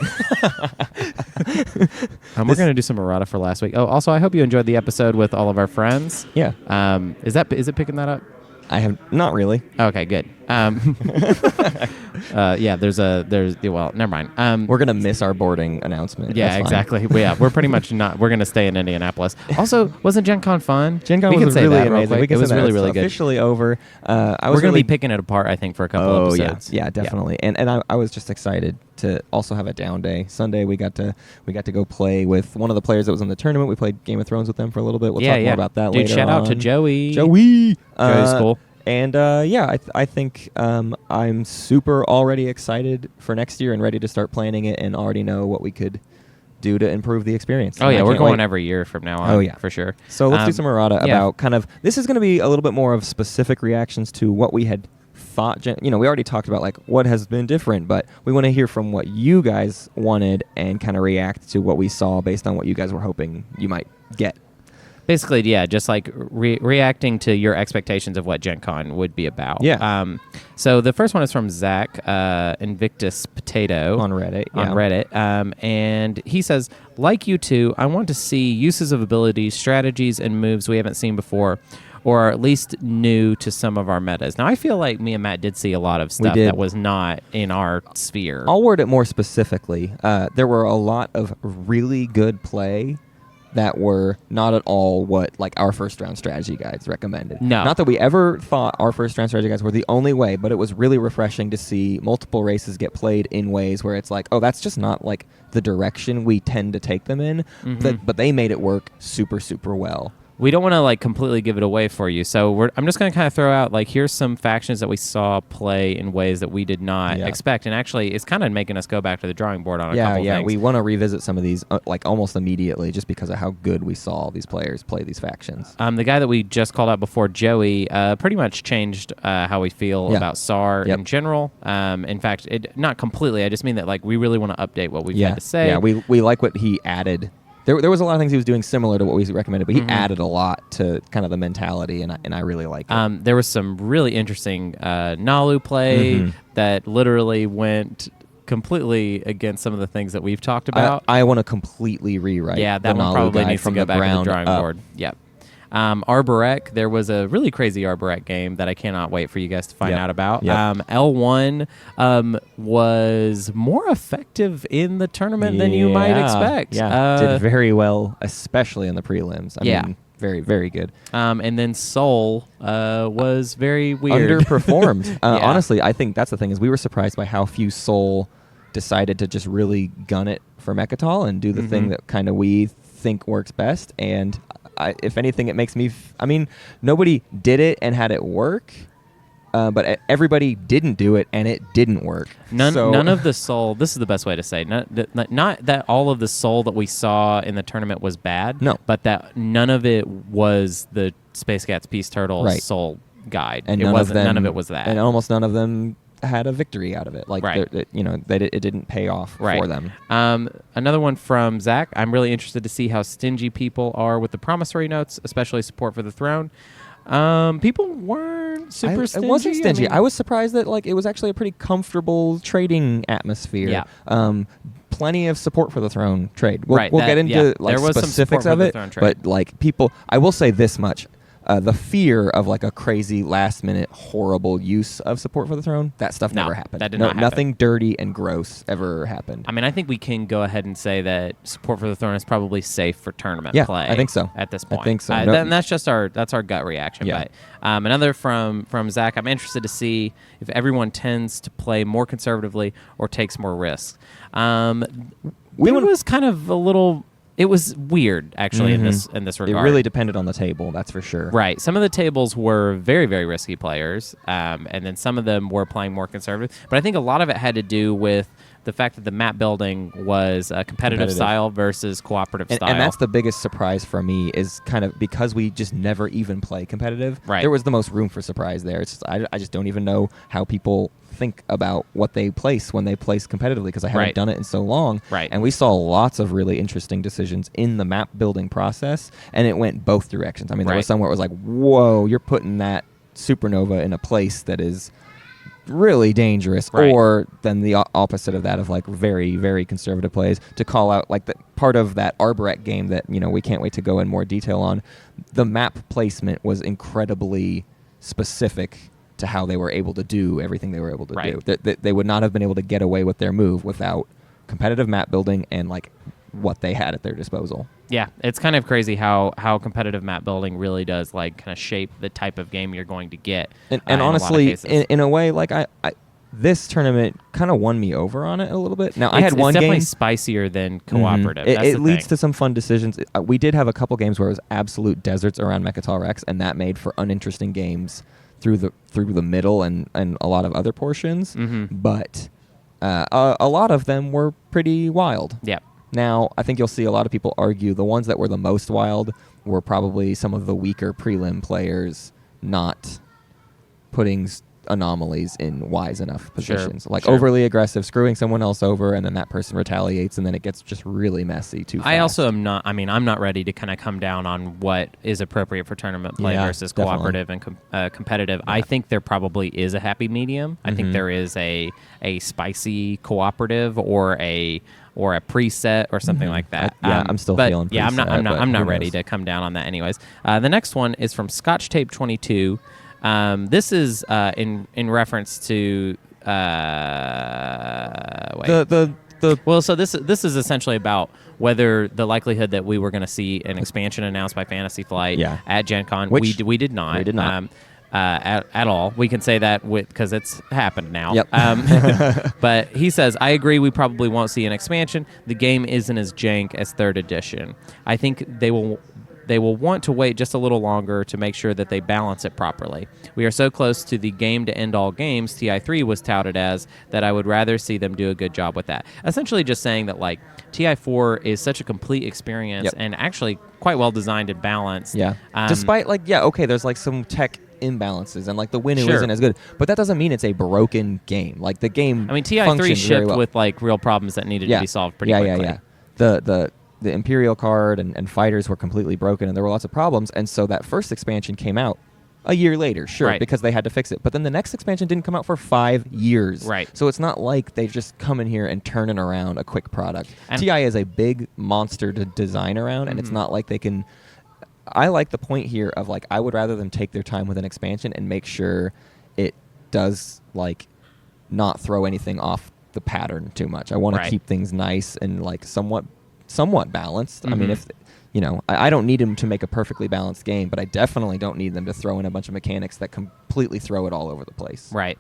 We're going to do some errata for last week. Oh, also, I hope you enjoyed the episode with all of our friends. Yeah. Is it picking that up? I have not really. Okay, good. Yeah, well, never mind. We're gonna miss our boarding announcement. Yeah, That's fine. exactly. Yeah, we're pretty much not. We're gonna stay in Indianapolis. Also, wasn't Gen Con fun? GenCon We can was say really that real amazing. quick. We can It was say that really, it's really good. officially over. I was We're gonna really be picking it apart, I think, for a couple Oh episodes. yeah, definitely. And I was just excited to also have a down day. Sunday we got to go play with one of the players that was in the tournament. We played Game of Thrones with them for a little bit. We'll talk more about that Dude, later. shout out to on. Joey. Joey's Joey's cool. And I think I'm super already excited for next year and ready to start planning it and already know what we could do to improve the experience. Oh And yeah, I we're can't going wait. every year from now on. Oh, yeah. for sure. So let's do some errata yeah. about kind of, this is going to be a little bit more of specific reactions to what we had thought. We already talked about like what has been different, but we want to hear from what you guys wanted and kind of react to what we saw based on what you guys were hoping you might get. Basically, yeah, just like reacting to your expectations of what Gen Con would be about. Yeah. So the first one is from Zach, Invictus Potato. On Reddit, On yeah. Reddit. And he says, like you two, I want to see uses of abilities, strategies, and moves we haven't seen before, or are at least new to some of our metas. Now, I feel like me and Matt did see a lot of stuff did. that was not in our sphere. I'll word it more specifically. There were a lot of really good play that were not at all what like our first round strategy guides recommended. No. Not that we ever thought our first round strategy guides were the only way, but it was really refreshing to see multiple races get played in ways where it's like, oh, that's just not like the direction we tend to take them in, but they made it work super, super well. We don't want to like completely give it away for you, so I'm just going to kind of throw out like here's some factions that we saw play in ways that we did not expect, and actually it's kind of making us go back to the drawing board on a couple things. We want to revisit some of these like almost immediately, just because of how good we saw these players play these factions. The guy that we just called out before, Joey, pretty much changed how we feel about SAR in general. In fact, not completely. I just mean that like we really want to update what we've had to say. Yeah, we like what he added. There was a lot of things he was doing similar to what we recommended, but he added a lot to kind of the mentality, and I really like it. There was some really interesting Nalu play that literally went completely against some of the things that we've talked about. I want to completely rewrite. Yeah, that the one Nalu probably guide needs to from go the back to the ground drawing up. board. Yep. Arborec, there was a really crazy Arborec game that I cannot wait for you guys to find out about. L1 was more effective in the tournament than you might expect. Yeah, did very well, especially in the prelims. I mean, very, very good. And then Soul was very weird. Underperformed. Honestly, I think that's the thing is we were surprised by how few Soul decided to just really gun it for Mechatol and do the thing that kind of we think works best. And if anything, it makes me... I mean, nobody did it and had it work, but everybody didn't do it and it didn't work. None of the Soul... This is the best way to say it. Not that all of the Soul that we saw in the tournament was bad, no, but that none of it was the Space Cats Peace Turtle Soul guide. And none of it was that. And almost none of them had a victory out of it. Like, it didn't pay off for them. Another one from Zach. I'm really interested to see how stingy people are with the promissory notes, especially support for the throne. People weren't super stingy. It wasn't stingy. I was surprised that like it was actually a pretty comfortable trading atmosphere. Yeah. Plenty of support for the throne trade. We'll get into like there was specifics some of it, trade. but like people, I will say this much. The fear of like a crazy last minute horrible use of support for the throne, that stuff never happened. That did not happen. Nothing dirty and gross ever happened. I mean, I think we can go ahead and say that support for the throne is probably safe for tournament play. I think so. At this point, I think so. And that's our gut reaction. Yeah. But another from Zach. I'm interested to see if everyone tends to play more conservatively or takes more risks. It was kind of a little. It was weird, actually, in this regard. It really depended on the table, that's for sure. Right. Some of the tables were very, very risky players, and then some of them were playing more conservative. But I think a lot of it had to do with the fact that the map building was a competitive style versus cooperative style. And that's the biggest surprise for me is kind of because we just never even play competitive. Right. There was the most room for surprise there. It's just, I just don't even know how people think about what they place when they place competitively because I haven't done it in so long. Right. And we saw lots of really interesting decisions in the map building process, and it went both directions. I mean, there was somewhere it was like, whoa, you're putting that supernova in a place that is really dangerous, or then the opposite of that of like very, very conservative plays to call out like the part of that Arborec game that we can't wait to go in more detail on. The map placement was incredibly specific to how they were able to do everything they were able to do. They would not have been able to get away with their move without competitive map building and like what they had at their disposal. Yeah, it's kind of crazy how competitive map building really does like kind of shape the type of game you're going to get. And honestly, in a way, like I this tournament kind of won me over on it a little bit. Now I had one it's definitely game spicier than cooperative. It leads to some fun decisions. We did have a couple games where it was absolute deserts around Mechatol Rex, and that made for uninteresting games through the middle and a lot of other portions. But a lot of them were pretty wild. Yeah. Now, I think you'll see a lot of people argue the ones that were the most wild were probably some of the weaker prelim players not putting anomalies in wise enough positions. Like sure. overly aggressive, screwing someone else over, and then that person retaliates, and then it gets just really messy too fast. I also am not. I mean, I'm not ready to kind of come down on what is appropriate for tournament play versus definitely. cooperative and competitive. I think there probably is a happy medium. I think there is a spicy cooperative or a preset or something like that. I'm still but feeling yeah, preset, I'm but not who ready knows? to come down on that. Anyways, the next one is from Scotch Tape 22. This is in reference to wait. Well, so this is essentially about whether the likelihood that we were going to see an expansion announced by Fantasy Flight at GenCon. Which we did not. we did not. At all. We can say that because it's happened now. Yep. But he says, I agree we probably won't see an expansion. The game isn't as jank as 3rd edition. I think they will want to wait just a little longer to make sure that they balance it properly. We are so close to the game to end all games TI3 was touted as that I would rather see them do a good job with that. Essentially just saying that like TI4 is such a complete experience and actually quite well designed and balanced. Yeah. Despite there's like some tech imbalances and like the Winu Sure. isn't as good, but that doesn't mean it's a broken game. Like the game, I mean, TI3 functions very shipped well. with like real problems that needed to be solved pretty quickly. The Imperial card and fighters were completely broken, and there were lots of problems. And so that first expansion came out a year later, because they had to fix it. But then the next expansion didn't come out for 5 years. Right. So it's not like they just come in here and turning around a quick product. And TI is a big monster to design around, and it's not like they can. I like the point here of like I would rather them take their time with an expansion and make sure it does like not throw anything off the pattern too much. I want to keep things nice and like somewhat balanced. I mean, if I don't need them to make a perfectly balanced game, but I definitely don't need them to throw in a bunch of mechanics that completely throw it all over the place. Right.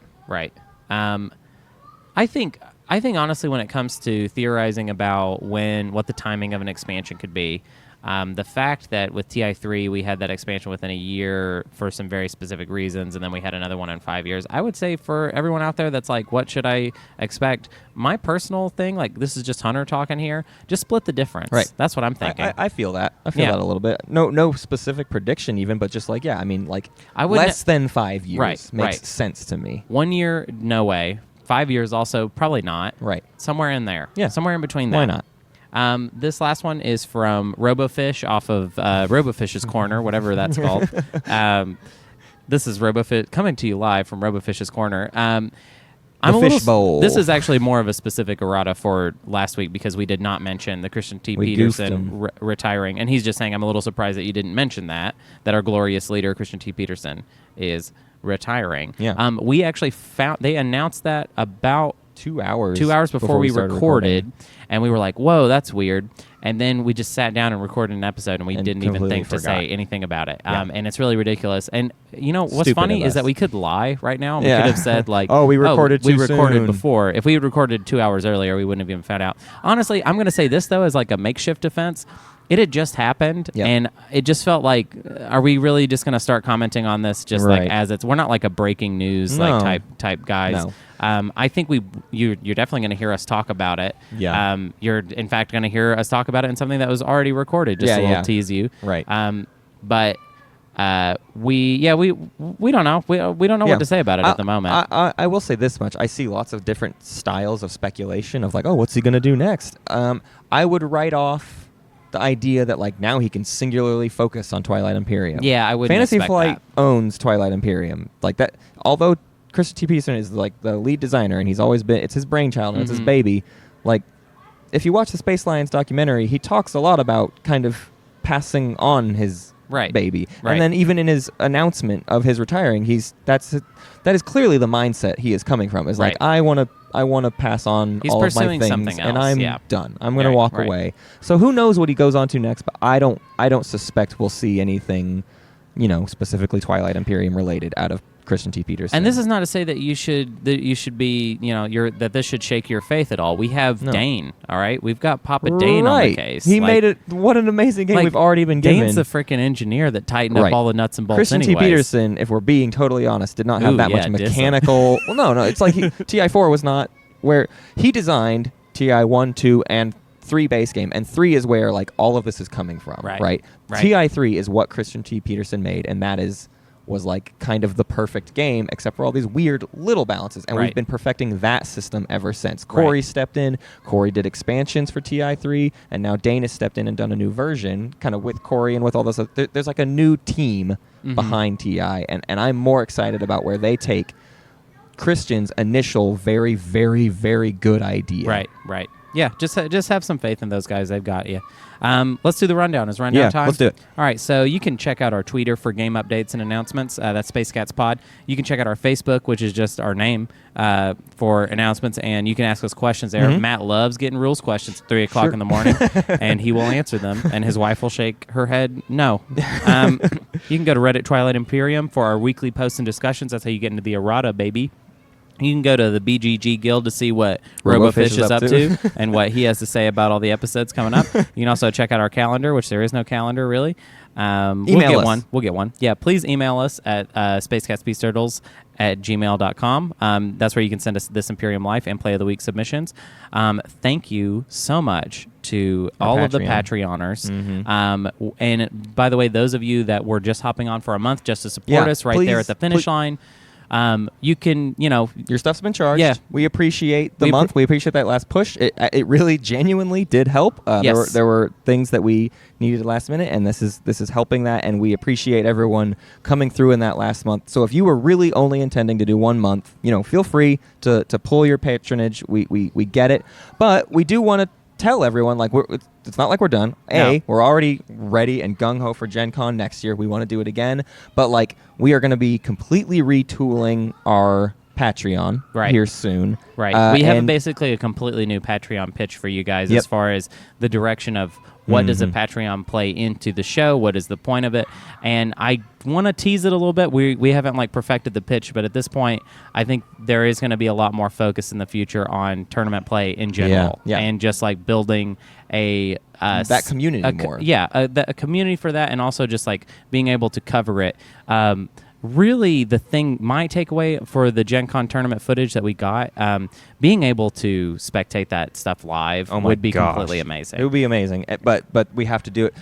I think honestly, when it comes to theorizing about what the timing of an expansion could be, the fact that with TI3 we had that expansion within a year for some very specific reasons, and then we had another one in 5 years, I would say for everyone out there that's like, what should I expect? My personal thing, like this is just Hunter talking here, just split the difference. Right. That's what I'm thinking. I feel that. I feel that a little bit. No specific prediction even, but just like, I mean, like less than 5 years makes sense to me. 1 year, no way. 5 years also, probably not. Right. Somewhere in there. Yeah. Somewhere in between that. Why not? This last one is from RoboFish off of RoboFish's Corner, whatever that's called. This is RoboFish coming to you live from RoboFish's Corner. I'm a Fish Bowl. This is actually more of a specific errata for last week because we did not mention the Christian T. Peterson retiring. And he's just saying, I'm a little surprised that you didn't mention that our glorious leader, Christian T. Peterson, is retiring. Yeah. We actually they announced that about 2 hours. 2 hours before we started recorded, recording. and we were like, whoa, that's weird. And then we just sat down and recorded an episode, and we And didn't even completely think to forgot. say anything about it. Yeah. And it's really ridiculous. And you know what's Stupid funny of is that us. we could lie right now. Yeah. We could have said like, Oh, we recorded we too recorded soon. before. If we had recorded 2 hours earlier, we wouldn't have even found out. Honestly, I'm going to say this though as like a makeshift defense. It had just happened, and it just felt like, are we really just going to start commenting on this just like as it's? We're not like a breaking news like type guys. No. I think you're definitely going to hear us talk about it. Yeah. You're in fact going to hear us talk about it in something that was already recorded. Just a little tease you. Right. But we don't know. We don't know what to say about it at the moment. I will say this much. I see lots of different styles of speculation of like, oh, what's he going to do next? I would write off the idea that like now he can singularly focus on Twilight Imperium. Yeah, I wouldn't Fantasy expect Flight that. owns Twilight Imperium. Like that, although Christian T. Peterson is like the lead designer and he's always been, it's his brainchild and it's his baby. Like, if you watch the Space Lions documentary, he talks a lot about kind of passing on his baby. Right. And then even in his announcement of his retiring, that is clearly the mindset he is coming from. Is like, I want to pass on He's all of my pursuing things, something and else, I'm done. I'm going to walk away. So who knows what he goes on to next? But I don't suspect we'll see anything, specifically Twilight Imperium related out of Christian T. Peterson. And this is not to say that you should be, that this should shake your faith at all. We have Dane, all right? We've got Papa Dane on the case. He made it. What an amazing game we've already been given. Dane's the freaking engineer that tightened up all the nuts and bolts. Christian anyways. T. Peterson, if we're being totally honest, did not have that much mechanical. Well, no, it's like TI4 was not where he designed TI 1, 2, and 3 base game, and 3 is where like all of this is coming from. Right. TI 3 is what Christian T. Peterson made, and that is was like kind of the perfect game, except for all these weird little balances. And we've been perfecting that system ever since. Corey stepped in. Corey did expansions for TI3, and now Dane has stepped in and done a new version, kind of with Corey and with all this. There's like a new team behind TI, and I'm more excited about where they take Christian's initial very, very, very good idea. Right. Yeah, just have some faith in those guys. They've got you. Let's do the rundown. Is rundown time? Let's do it. All right, so you can check out our Twitter for game updates and announcements. That's Space Cats Pod. You can check out our Facebook, which is just our name, for announcements, and you can ask us questions there. Matt loves getting rules questions at 3 o'clock in the morning, and he will answer them, and his wife will shake her head no. You can go to Reddit Twilight Imperium for our weekly posts and discussions. That's how you get into the errata, baby. You can go to the BGG Guild to see what RoboFish is up to and what he has to say about all the episodes coming up. You can also check out our calendar, which there is no calendar, really. We'll get one. Yeah, please email us at spacecatspsturtles@gmail.com. That's where you can send us This Imperium Life and Play of the Week submissions. Thank you so much to all of the Patreoners. And by the way, those of you that were just hopping on for a month just to support us there at the finish line, you can, your stuff's been charged. Yeah. We appreciate the month. We appreciate that last push. It really genuinely did help. Yes. There were things that we needed last minute, and this is helping that, and we appreciate everyone coming through in that last month. So if you were really only intending to do 1 month, feel free to pull your patronage. We get it. But we do want to tell everyone, like, it's not like we're done. We're already ready and gung-ho for Gen Con next year. We want to do it again. But, like, we are going to be completely retooling our Patreon here soon. Right. We have basically a completely new Patreon pitch for you guys as far as the direction of what does a Patreon play into the show? What is the point of it? And I want to tease it a little bit. We haven't perfected the pitch, but at this point, I think there is going to be a lot more focus in the future on tournament play in general, and just building that community more. A community for that, and also just being able to cover it. Really, my takeaway for the Gen Con tournament footage that we got, being able to spectate that stuff live would be completely amazing. It would be amazing, but we have to do it.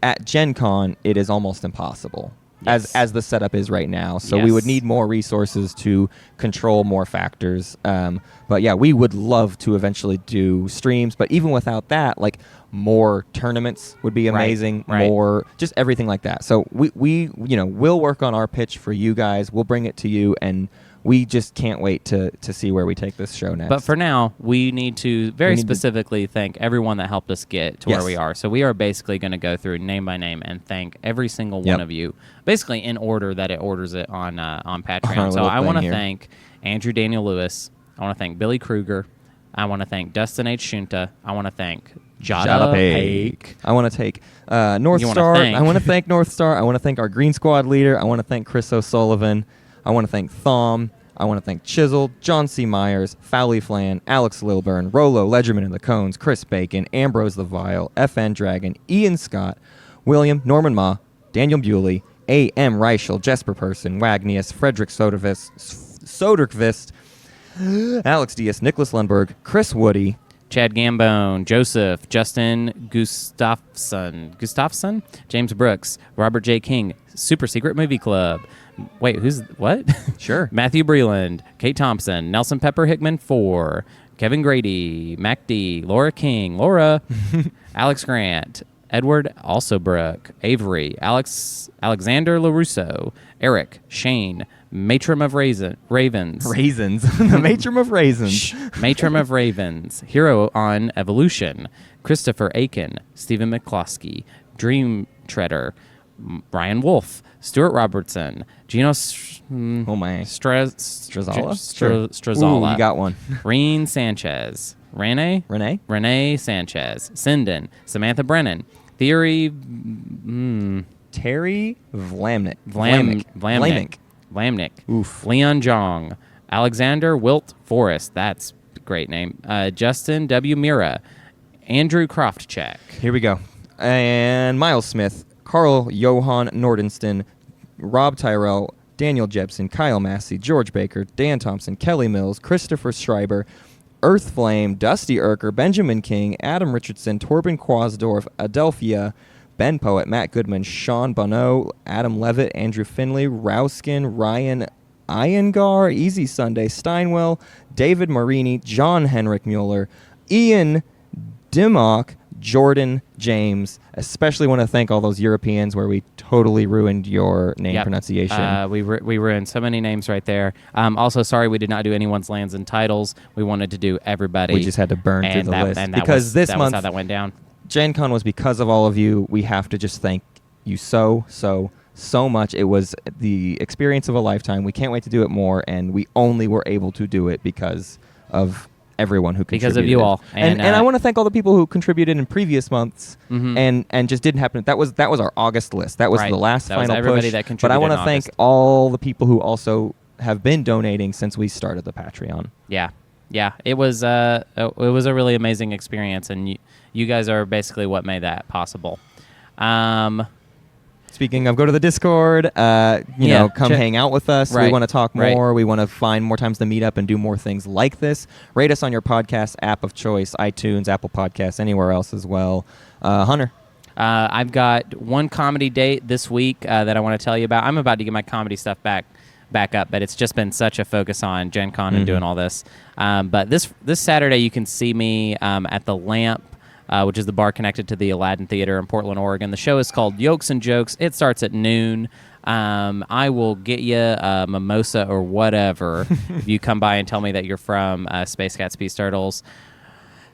At Gen Con, it is almost impossible. As the setup is right now. So we would need more resources to control more factors. But yeah, we would love to eventually do streams. But even without that, more tournaments would be amazing. More, just everything like that. So we'll work on our pitch for you guys. We'll bring it to you, and we just can't wait to see where we take this show next. But for now, we need to specifically thank everyone that helped us get to where we are. So we are basically going to go through name by name and thank every single one of you, basically in order that it orders it on Patreon. So I want to thank Andrew Daniel Lewis. I want to thank Billy Kruger. I want to thank Dustin H. Shunta. I want to thank Jada Paik. I want to take North Star. I want to thank North Star. I want to thank our Green Squad leader. I want to thank Chris O'Sullivan. I want to thank Thom. I want to thank Chisel, John C. Myers, Fowley Flan, Alex Lilburn, Rolo, Ledgerman and the Cones, Chris Bacon, Ambrose the Vile, FN Dragon, Ian Scott, William, Norman Ma, Daniel Bewley, A.M. Reichel, Jesper Person, Wagnius, Frederick Soderqvist, Alex Diaz, Nicholas Lundberg, Chris Woody, Chad Gambone, Joseph, Justin Gustafson, James Brooks, Robert J. King, Super Secret Movie Club. Wait, what? Sure. Matthew Breland, Kate Thompson, Nelson Pepper Hickman 4, Kevin Grady, Mac D, Laura King, Alex Grant, Edward Alsobrook, Avery, Alexander LaRusso, Eric, Shane, Matron of Ravens. The Matron of Raisins. Matron of Ravens. Hero on Evolution. Christopher Aiken. Stephen McCloskey. Dream Treader. Ryan Wolf. Stuart Robertson. Gino Strazala. You got one. Reen Sanchez. Renee Sanchez. Sinden. Samantha Brennan. Terry Vlamnik. Oof. Leon Jong. Alexander Wilt Forrest. That's a great name. Justin W. Mira. Andrew Croftcheck. Here we go. And Miles Smith. Carl Johan Nordenston. Rob Tyrell. Daniel Jepson. Kyle Massey. George Baker. Dan Thompson. Kelly Mills. Christopher Schreiber. Earth Flame. Dusty Erker. Benjamin King. Adam Richardson. Torben Quasdorf. Adelphia. Ben Poet, Matt Goodman, Sean Bonneau, Adam Levitt, Andrew Finley, Rouskin, Ryan Iyengar, Easy Sunday, Steinwell, David Marini, John Henrik Mueller, Ian Dimmock, Jordan James. Especially want to thank all those Europeans where we totally ruined your name pronunciation. We ruined so many names right there. Also, sorry we did not do anyone's lands and titles. We wanted to do everybody. We just had to burn through the list. And because this that month, was how that went down. Gen Con was because of all of you. We have to just thank you so much. It was the experience of a lifetime. We can't wait to do it more, and we only were able to do it because of everyone who contributed. Because of you all. And I want to thank all the people who contributed in previous months and just didn't happen. That was our August list. That was the last that final was everybody push. that contributed But I want to in thank August. all the people who also have been donating since we started the Patreon. Yeah. It was a really amazing experience, and you guys are basically what made that possible. Speaking of, go to the Discord, come hang out with us. Right. We want to talk Right. more. We want to find more times to meet up and do more things like this. Rate us on your podcast app of choice, iTunes, Apple Podcasts, anywhere else as well. Hunter. I've got one comedy date this week that I want to tell you about. I'm about to get my comedy stuff back up, but it's just been such a focus on Gen Con and doing all this. But this Saturday, you can see me at the Lamp, which is the bar connected to the Aladdin Theater in Portland, Oregon. The show is called Yolks and Jokes. It starts at noon. I will get you a mimosa or whatever if you come by and tell me that you're from Space Cats Peace Turtles.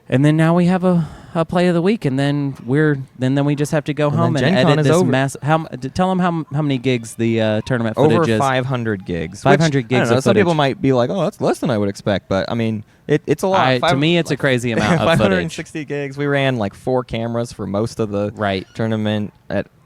And then now we have a play of the week, and then we just have to go home and Gen Con edit is this over. mess. Tell them how many gigs the tournament footage Over is. 500 gigs. 500 which, gigs I don't know, of some people footage. might be like, oh, that's less than I would expect. But, I mean, it's a lot. To me, it's a crazy amount of footage. 560 gigs. We ran like 4 cameras for most of the tournament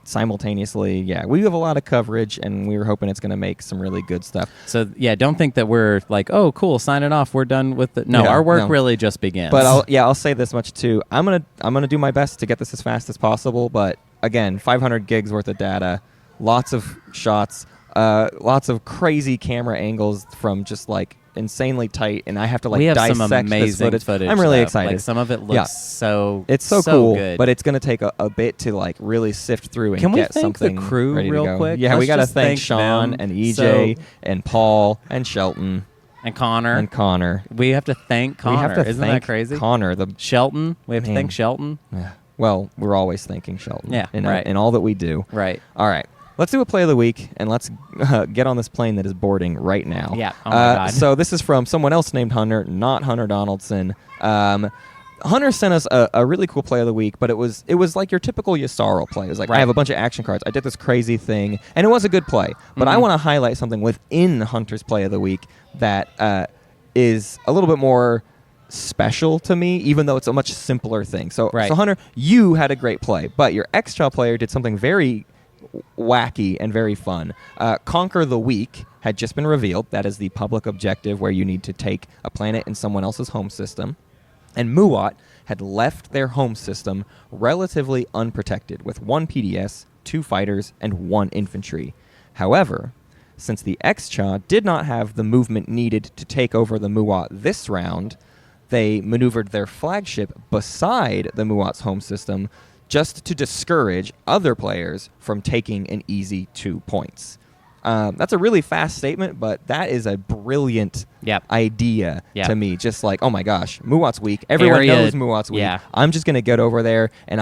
simultaneously. Yeah, we have a lot of coverage, and we were hoping it's going to make some really good stuff. So, don't think that we're like, oh, cool, sign it off. We're done with it. No, our work really just begins. But I'll say this much too. I'm gonna do my best to get this as fast as possible. But again, 500 gigs worth of data, lots of shots, lots of crazy camera angles from just like insanely tight, and I have to like we have dissect some amazing this footage. I'm though. really excited. Like some of it looks so it's so cool, good. but it's gonna take a bit to like really sift through and Can we get thank something the crew ready real to go. quick? Yeah, Let's we gotta just thank thank Sean them. and EJ and Paul and Shelton and Connor. We have to thank Connor. We have to Isn't thank that crazy? Connor, the Shelton. We have to Man. thank Shelton. well, we're always thanking Shelton. Yeah, in all that we do. Right. All right. Let's do a play of the week, and let's get on this plane that is boarding right now. Yeah. Oh, my God. So this is from someone else named Hunter, not Hunter Donaldson. Hunter sent us a really cool play of the week, but it was like your typical Yasaro play. It was like, I have a bunch of action cards. I did this crazy thing, and it was a good play. But I want to highlight something within Hunter's play of the week that is a little bit more special to me, even though it's a much simpler thing. So Hunter, you had a great play, but your extra player did something very wacky and very fun. Conquer the Weak had just been revealed. That is the public objective where you need to take a planet in someone else's home system. And Muat had left their home system relatively unprotected with 1 PDS, 2 fighters, and 1 infantry. However, since the Xcha did not have the movement needed to take over the Muat this round, they maneuvered their flagship beside the Muat's home system just to discourage other players from taking an easy 2 points. That's a really fast statement, but that is a brilliant idea to me. Just like, oh my gosh, Muat's weak. Everyone knows Muat's weak. Yeah. I'm just going to get over there, and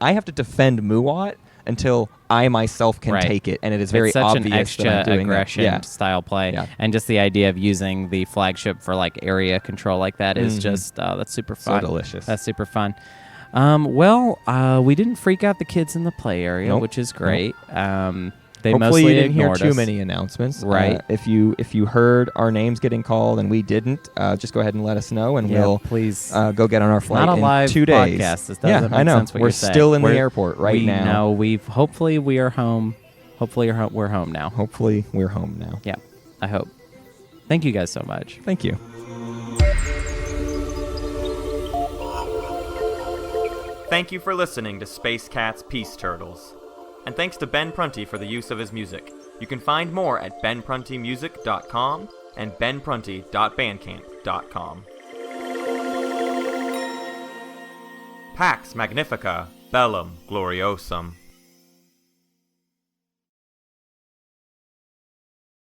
I have to defend Muat until I myself can take it, and it is very it's such obvious an that extra I'm doing aggression that. style play, Yeah. and just the idea of using the flagship for like area control like that is just that's super fun. So delicious. That's super fun. We didn't freak out the kids in the play area, which is great. They Hopefully mostly you didn't hear ignored too us. many announcements. Right. If you heard our names getting called and we didn't, just go ahead and let us know, and we'll please go get on our flight not a in live 2 days. podcast. This doesn't make I know. sense what We're you're saying. still in the airport right now. No, hopefully we are home. Hopefully we're home now. Hopefully we're home now. Yeah, I hope. Thank you guys so much. Thank you. Thank you for listening to Space Cats Peace Turtles. And thanks to Ben Prunty for the use of his music. You can find more at benpruntymusic.com and benprunty.bandcamp.com. Pax Magnifica, Bellum Gloriosum.